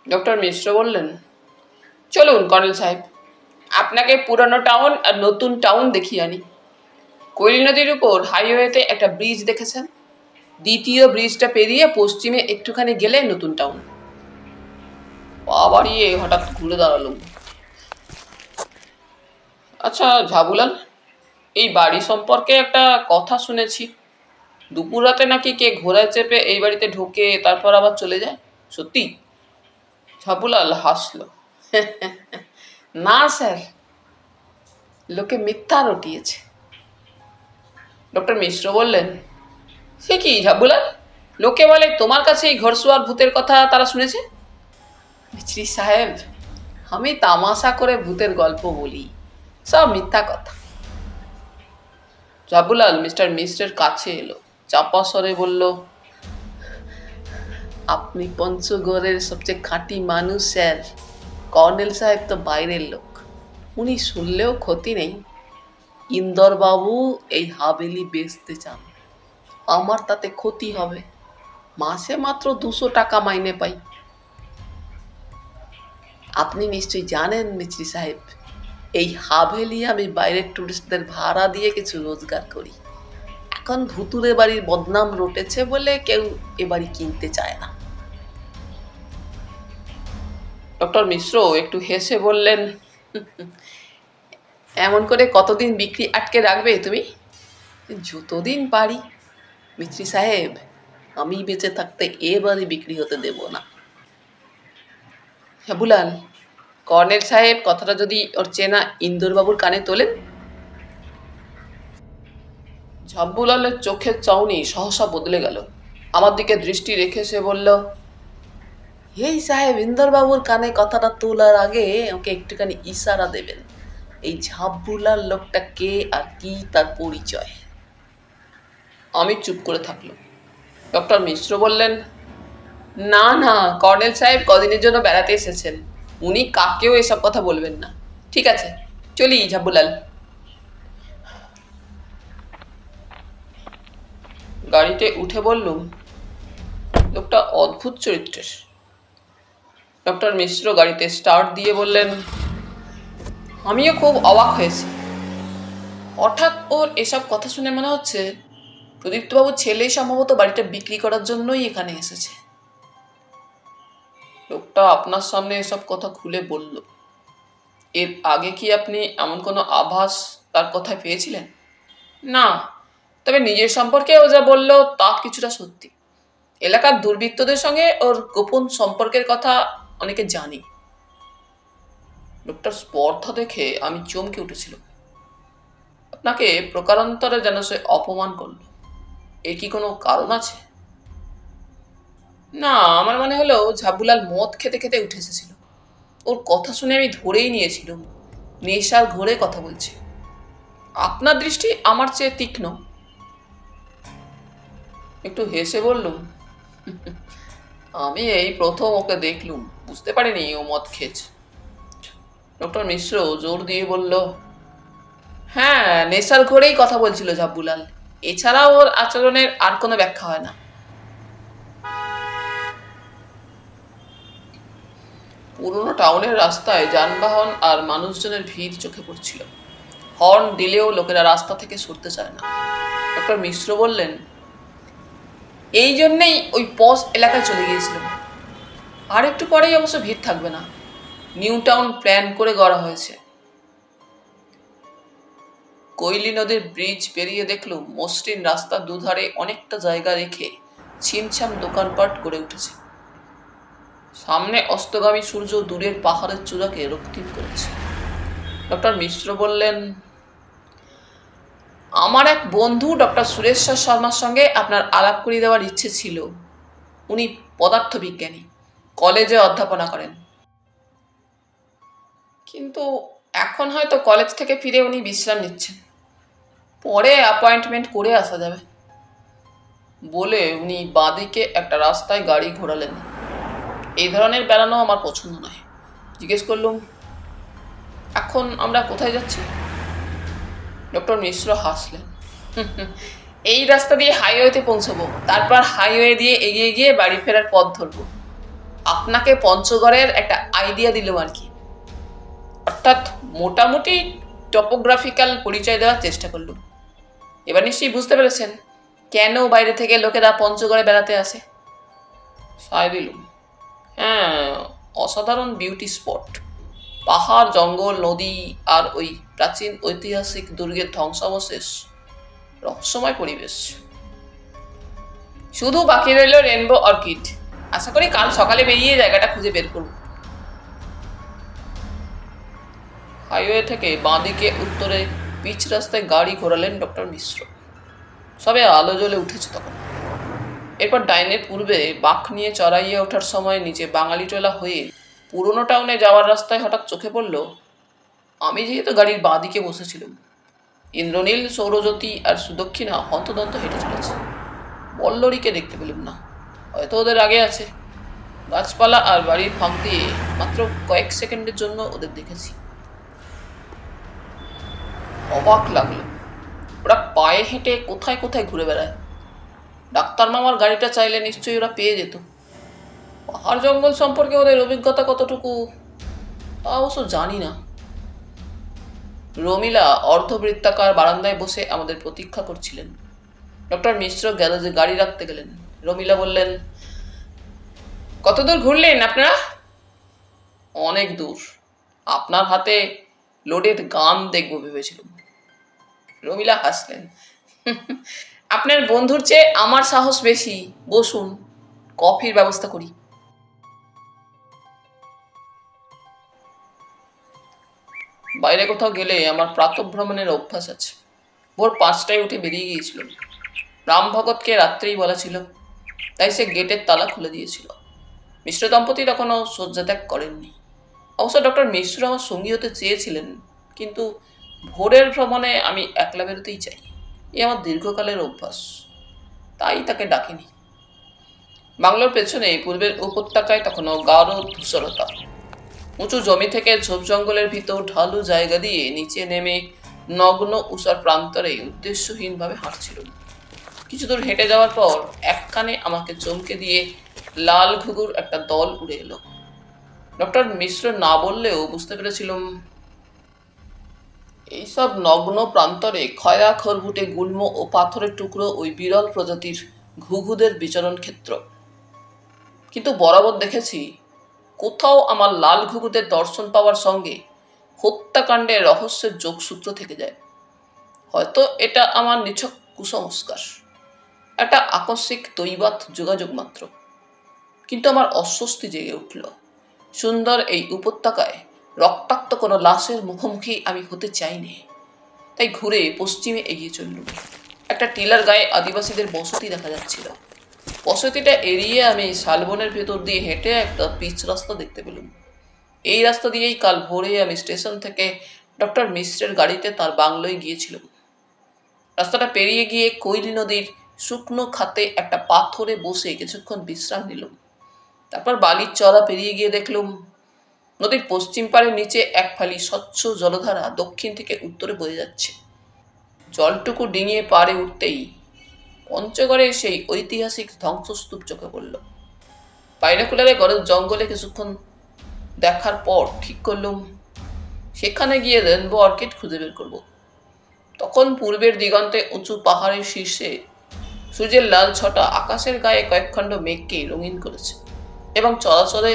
ডক্টর মিশ্র বললেন, চলুন কর্নেল সাহেব, আপনাকে পুরানো টাউন আর নতুন টাউন দেখিয়ে আনি। কৈলি নদীর উপর হাইওয়েতে একটা ব্রিজ দেখেছেন? দ্বিতীয় ব্রিজটা পেরিয়ে পশ্চিমে একটুখানি গেলে নতুন টাউন। পা বাড়িয়ে হঠাৎ ঘুরে দাঁড়ালুম। আচ্ছা ঝাবুলাল, এই বাড়ি সম্পর্কে একটা কথা শুনেছি। দুপুর রাতে নাকি কে ঘোড়ায় চেপে এই বাড়িতে ঢোকে তারপর আবার চলে যায়, সত্যি? ঝাবুলাল হাসলো। না স্যার, লোকে মিথ্যা রটিয়েছে। ডক্টর মিশ্র বললেন, সে কি ঝাবুলাল, লোকে বলে তোমার কাছে এই ঘরসুয়ার ভূতের কথা তারা শুনেছে। মিস্ত্রি সাহেব, আমি তামাশা করে ভূতের গল্প বলি, সব মিথ্যা কথা। জাবুলাল মিস্টার মিশ্রের কাছে এলো, চাপা স্বরে বলল, আপনি পঞ্চগড়ের সবচেয়ে খাঁটি মানুষ স্যার। কর্নেল সাহেব তো বাইরের লোক, উনি শুনলেও ক্ষতি নেই। ইন্দরবাবু এই হাভেলি বেচতে চান, আমার তাতে ক্ষতি হবে? মাসে মাত্র 200 টাকা মাইনে পাই। আপনি নিশ্চয়ই জানেন মিস্ত্রি সাহেব, এই হাভেলি আমি বাইরের টুরিস্টদের ভাড়া দিয়ে কিছু রোজগার করি। এখন ভুতুরে বাড়ির বদনাম রটেছে বলে কেউ এ বাড়ি কিনতে চায় না। ডক্টর মিশ্র একটু হেসে বললেন, এমন করে কতদিন বিক্রি আটকে রাখবে তুমি? যতদিন পারি মিস্ত্রি সাহেব, আমি বেঁচে থাকতে এ বাড়ি বিক্রি হতে দেব না। বুলাল, কর্নেল সাহেব কথাটা যদি ওর চেনা ইন্দোরবাবুর কানে তোলেন। ঝাব্বুলালের চোখের চাউনি সহসা বদলে গেল। আমার দিকে দৃষ্টি রেখে সে বলল, এই সাহেব, ইন্দোরবাবুর কানে কথাটা তোলার আগে ওকে একটুখানি ইশারা দেবেন, এই ঝাব্বুলাল লোকটা কে আর কি তার পরিচয়। আমি চুপ করে থাকলাম। ডক্টর মিশ্র বললেন, না না, কর্নেল সাহেব কদিনের জন্য বেড়াতে এসেছেন, উনি কাকেও এসব কথা বলবেন না। ঠিক আছে, চলি ঝাব্বুলাল। গাড়িতে উঠে বললুম, লোকটা অদ্ভুত চরিত্রের। ডক্টর মিশ্র গাড়িতে স্টার্ট দিয়ে বললেন, আমিও খুব অবাক হয়েছি। হঠাৎ ওর এসব কথা শুনে মনে হচ্ছে প্রদীপ্তবাবুর ছেলে সম্ভবত বাড়িটা বিক্রি করার জন্যই এখানে এসেছে। লোকটা আপনার সামনে এসব কথা খুলে বলল, এর আগে কি আপনি এমন কোনো আভাস তার কথায় পেয়েছিলেন? না, তবে নিজের সম্পর্কে ও যা বলল তা কিছুটা সত্যি। এলাকার দুর্বৃত্তদের সঙ্গে ওর গোপন সম্পর্কের কথা অনেকে জানি। লোকটার স্পর্ধা দেখে আমি চমকে উঠেছিল। আপনাকে প্রকারান্তরে যেন সে অপমান করল, এর কি কোনো কারণ আছে? না, আমার মনে হলো ঝাবুলাল মদ খেতে খেতে উঠে এসেছিল। ওর কথা শুনে আমি ধরেই নিয়েছিলাম নেশার ঘোরে কথা বলছে। আপনার দৃষ্টি আমার চেয়ে তীক্ষ্ণ। একটু হেসে বললুম, আমি এই প্রথম ওকে দেখলুম, বুঝতে পারিনি ও মদ খেয়েছে। ডক্টর মিশ্র জোর দিয়ে বলল, হ্যাঁ, নেশার ঘোরেই কথা বলছিল ঝাবুলাল, এছাড়া ওর আচরণের আর কোনো ব্যাখ্যা হয় না। পুরনো টাউনের রাস্তায় যানবাহন আর মানুষজনের ভিড় চোখে পড়ছিল। হর্ন দিলেও লোকেরা রাস্তা থেকে সরতে চায় না। ডক্টর মিশ্র বললেন, এই জন্যেই ওই পস এলাকায় চলে গিয়েছিলাম। আর একটু পরেই অবশ্য ভিড় থাকবে না, নিউ টাউন প্ল্যান করে গড়া হয়েছে। কৈলি নদীর ব্রিজ পেরিয়ে দেখলুম মসৃণ রাস্তার দুধারে অনেকটা জায়গা রেখে ছিমছাম দোকানপাট গড়ে উঠেছে। সামনে অস্তগামী সূর্য দূরের পাহাড়ের চূড়াকে রক্তিম করেছে। ডক্টর মিশ্র বললেন, আমার এক বন্ধু ডক্টর সুরেশ্বর শর্মার সঙ্গে আপনার আলাপ করিয়ে দেওয়ার ইচ্ছে ছিল। উনি পদার্থবিজ্ঞানী, কলেজে অধ্যাপনা করেন, কিন্তু এখন হয়তো কলেজ থেকে ফিরে উনি বিশ্রাম নিচ্ছেন। পরে অ্যাপয়েন্টমেন্ট করে আসা যাবে। বলে উনি বাঁদিকে একটা রাস্তায় গাড়ি ঘোরালেন। এই ধরনের বেড়ানো আমার পছন্দ নয়। জিজ্ঞেস করলুম, এখন আমরা কোথায় যাচ্ছি? ডক্টর মিশ্র হাসলেন, এই রাস্তা দিয়ে হাইওয়েতে পৌঁছবো, তারপর হাইওয়ে দিয়ে এগিয়ে গিয়ে বাড়ি ফেরার পথ ধরবো। আপনাকে পঞ্চগড়ের একটা আইডিয়া দিলাম আর কি, অর্থাৎ মোটামুটি টপোগ্রাফিক্যাল পরিচয় দেওয়ার চেষ্টা করলুম। এবার নিশ্চয়ই বুঝতে পেরেছেন কেন বাইরে থেকে লোকেরা পঞ্চগড়ে বেড়াতে আসে। সায় দিলুম, হ্যাঁ, অসাধারণ বিউটি স্পট, পাহাড়, জঙ্গল, নদী আর ওই প্রাচীন ঐতিহাসিক দুর্গের ধ্বংসাবশেষ, রহস্যময় পরিবেশ। শুধু বাকি রইল রেনবো অর্কিড। আশা করি কাল সকালে বেরিয়ে জায়গাটা খুঁজে বের করব। হাইওয়ে থেকে বাঁদিকে উত্তরে পিচ রাস্তায় গাড়ি ঘোরালেন ডক্টর মিশ্র। সবে আলো জ্বলে উঠেছে তখন। এরপর ডাইনের পূর্বে বাঁক নিয়ে চড়াইয়ে ওঠার সময় নিচে বাঙালি টোলা হয়ে পুরনো টাউনে যাওয়ার রাস্তায় হঠাৎ চোখে পড়ল আমি যেহেতু গাড়ির বাঁ দিকে বসেছিলাম, ইন্দ্রনীল, সৌরজ্যোতি আর সুদক্ষিণা হন্তদন্ত হেঁটে চলেছে। বল্লরীকে দেখতে পেলাম না, হয়তো ওদের আগে আছে। গাছপালা আর বাড়ির ফাঁক দিয়ে মাত্র কয়েক সেকেন্ডের জন্য ওদের দেখেছি। অবাক লাগলো, ওরা পায়ে হেঁটে কোথায় কোথায় ঘুরে বেড়ায়। ডাক্তার মামার গাড়িটা চাইলে নিশ্চয়ই ওরা পেয়ে যেত। পাহাড় জঙ্গল সম্পর্কে ওদের অভিজ্ঞতা কতটুকু তা অবশ্য জানি না। রমিলা অর্ধবৃত্তাকার বারান্দায় বসে আমাদের প্রতীক্ষা করছিলেন। ডক্টর মিশ্র গ্যারেজে গাড়ি রাখতে গেলেন। রমিলা বললেন, কত দূর ঘুরলেন আপনারা? অনেক দূর। আপনার হাতে লোডেড গান দেখবো ভেবেছিলাম। রমিলা হাসলেন, আপনার বন্ধুর চেয়ে আমার সাহস বেশি। বসুন, কফির ব্যবস্থা করি। বাইরে কোথাও গেলে আমার প্রাতঃভ্রমণের অভ্যাস আছে। ভোর 5টায় উঠে বেরিয়ে গিয়েছিল। রামভগতকে রাত্রেই বলা ছিল, তাই সে গেটের তালা খুলে দিয়েছিল। মিশ্র দম্পতি তখনও শয্যাত্যাগ করেননি। অবশ্য ডক্টর মিশ্র আমার সঙ্গী হতে চেয়েছিলেন, কিন্তু ভোরের ভ্রমণে আমি একলা বেরোতেই চাই, এ আমার দীর্ঘকালের অভ্যাস, তাই তাকে ডাকিনি। বাংলোর পেছনে পূর্বের উপত্যকায় তখনও গাঢ় ধূসরতা। উঁচু জমি থেকে ঝোপ জঙ্গলের ভিতর ঢালু জায়গা দিয়ে নিচে নেমে নগ্ন উষার প্রান্তরে উদ্দেশ্যহীনভাবে হাঁটছিল। কিছু দূর হেঁটে যাওয়ার পর এক কানে আমাকে চমকে দিয়ে লাল ঘুঘুর একটা দল উড়ে এলো। ডক্টর মিশ্র না বললেও বুঝতে পেরেছিলাম এইসব নগ্ন প্রান্তরে খয়া খড়বুটে গুল্ম ও পাথরের টুকরো ওই বিরল প্রজাতির ঘুঘুদের বিচরণ ক্ষেত্র। কিন্তু বরাবর দেখেছি কোথাও আমার লাল ঘুঘুদের দর্শন পাওয়ার সঙ্গে হত্যাকাণ্ডের রহস্যের যোগসূত্র থেকে যায়। হয়তো এটা আমার নিছক কুসংস্কার, একটা আকস্মিক দৈবাত যোগাযোগ মাত্র। কিন্তু আমার অস্বস্তি জেগে উঠল। সুন্দর এই উপত্যকায় রক্তাক্ত কোনো লাশের মুখোমুখি আমি হতে চাইনি। তাই ঘুরে পশ্চিমে এগিয়ে চললুম। একটা টিলার গায়ে আদিবাসীদের বসতি দেখা যাচ্ছিল। বসতিটা এড়িয়ে আমি শালবনের ভেতর দিয়ে হেঁটে একটা পিচ রাস্তা দেখতে পেলুম। এই রাস্তা দিয়েই কাল ভোরে আমি স্টেশন থেকে ডক্টর মিশ্রের গাড়িতে তার বাংলোয় গিয়েছিলাম। রাস্তাটা পেরিয়ে গিয়ে কৈলি নদীর শুকনো খাতে একটা পাথরে বসে কিছুক্ষণ বিশ্রাম নিলাম। তারপর বালির চড়া পেরিয়ে গিয়ে দেখলুম নদীর পশ্চিম পাড়ের নিচে এক ফালি স্বচ্ছ জলধারা দক্ষিণ থেকে উত্তরে বয়ে যাচ্ছে। জলটুকু ডিঙিয়ে পাড়ে উঠতেই পঞ্চগড়ের সেই ঐতিহাসিক ধ্বংসস্তূপ চোখে পড়ল। বাইনাকুলারে গড়ের জঙ্গলে কিছুক্ষণ দেখার পর ঠিক করলুম সেখানে গিয়ে রেনবো অর্কিড খুঁজে বের করব। তখন পূর্বের দিগন্তে উঁচু পাহাড়ের শীর্ষে সূর্যের লাল ছটা আকাশের গায়ে কয়েকখণ্ড মেঘকে রঙিন করেছে এবং চলাচলে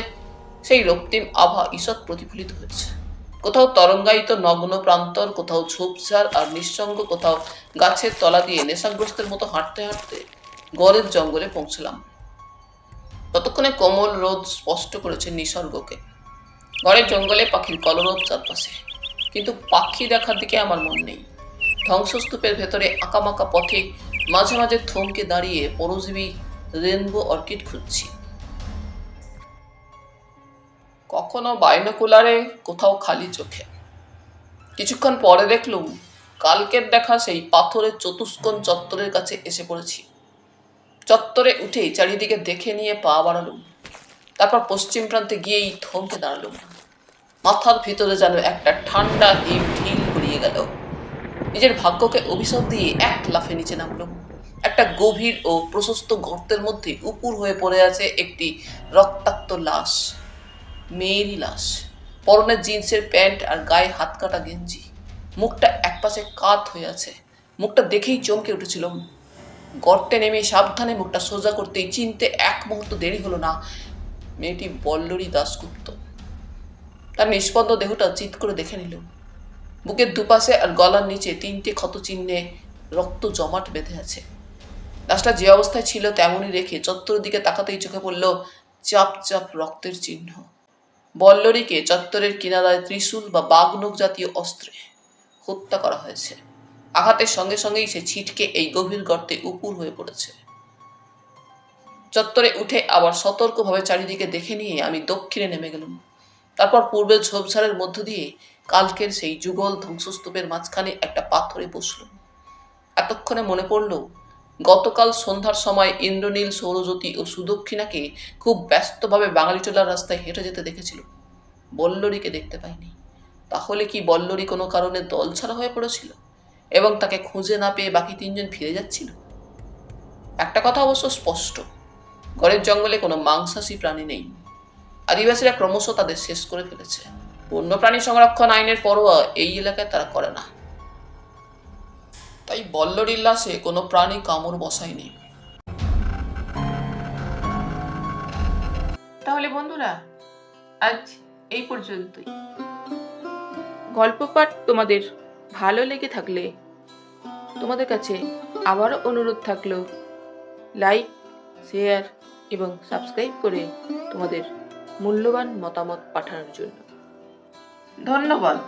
সেই রক্তিম আভা ঈষৎ প্রতিফলিত হয়েছে। কোথাও তরঙ্গায়িত নগ্ন প্রান্তর, কোথাও ঝোপঝাড় আর নিঃসঙ্গ, কোথাও গাছের তলা দিয়ে নেশাগ্রস্তের মতো হাঁটতে হাঁটতে গড়ের জঙ্গলে পৌঁছলাম। ততক্ষণে কোমল রোদ স্পষ্ট করেছে নিসর্গকে। গড়ের জঙ্গলে পাখির কলরব চারপাশে, কিন্তু পাখি দেখার দিকে আমার মন নেই। ধ্বংসস্তূপের ভেতরে আঁকামাকা পথে মাঝে মাঝে থমকে দাঁড়িয়ে পরজীবী রেনবো অর্কিড খুঁজছি। কখনো বাইনোকুলারে, কোথাও খালি চোখে। কিছুক্ষণ পরে দেখলুম কালকের দেখা সেই পাথরের চতুষ্কোণ চত্বরের কাছে এসে পড়েছি। চত্বরে উঠেই চারিদিকে দেখে নিয়ে পা বাড়ালুম। তারপর পশ্চিম প্রান্তে গিয়েই থমকে দাঁড়ালুম। মাথার ভিতরে যেন একটা ঠান্ডা হিম ঢিল গড়িয়ে গেল। নিজের ভাগ্যকে অভিশাপ দিয়ে এক লাফে নিচে নামলুম। একটা গভীর ও প্রশস্ত গর্তের মধ্যে উপুর হয়ে পড়ে আছে একটি রক্তাক্ত লাশ। মেয়েরই লাশ। পরনে জিন্সের প্যান্ট আর গায়ে হাত কাটা গেঞ্জি। মুখটা একপাশে কাত হয়ে আছে। মুখটা দেখেই চমকে উঠেছিলাম। গর্তে নেমে সাবধানে মুখটা সোজা করতেই চিনতে এক মুহূর্ত দেরি হলো না, মেয়েটি বল্লরী দাশগুপ্ত। তার নিষ্পন্দ দেহটা চিৎ করে দেখে নিল। বুকের দুপাশে আর গলার নিচে 3টে ক্ষত চিহ্নে রক্ত জমাট বেঁধে আছে। লাশটা যে অবস্থায় ছিল তেমনই রেখে চত্বরের দিকে তাকাতেই চোখে পড়ল চাপ চাপ রক্তের চিহ্ন। বল্লরীকে চত্বরের কিনারায় ত্রিশূল বা বাঘনখ জাতীয় অস্ত্রে হত্যা করা হয়েছে। আঘাতের সঙ্গে সঙ্গেই সে ছিটকে এই গভীর গর্তে উপুর হয়ে পড়েছে। চত্বরে উঠে আবার সতর্কভাবে চারিদিকে দেখে নিয়ে আমি দক্ষিণে নেমে গেলাম। তারপর পূর্বের ঝোপঝাড়ের মধ্য দিয়ে কালকের সেই যুগল ধ্বংসস্তূপের মাঝখানে একটা পাথরে বসলাম। এতক্ষণে মনে পড়ল, গতকাল সন্ধ্যার সময় ইন্দ্রনীল, সৌরজ্যোতি ও সুদক্ষিণাকে খুব ব্যস্তভাবে বাঙালিটোলার রাস্তায় হেঁটে যেতে দেখেছিল। বল্লরীকে দেখতে পাইনি। তাহলে কি বল্লরী কোনো কারণে দল ছাড়া হয়ে পড়েছিল এবং তাকে খুঁজে না পেয়ে বাকি তিনজন ফিরে যাচ্ছিল? একটা কথা অবশ্য স্পষ্ট, ঘরের জঙ্গলে কোনো মাংসাশী প্রাণী নেই। আদিবাসীরা ক্রমশ তাদের শেষ করে ফেলেছে। বন্যপ্রাণী সংরক্ষণ আইনের পরোয়া এই এলাকায় তারা করে না। তাই বল্লরীর লাশে কোনো প্রাণী কামড় বসায়নি। তাহলে বন্ধুরা, আজ এই পর্যন্তই। গল্প পাঠ তোমাদের ভালো লেগে থাকলে তোমাদের কাছে আবারও অনুরোধ থাকলো, লাইক, শেয়ার এবং সাবস্ক্রাইব করে তোমাদের মূল্যবান মতামত পাঠানোর জন্য। ধন্যবাদ।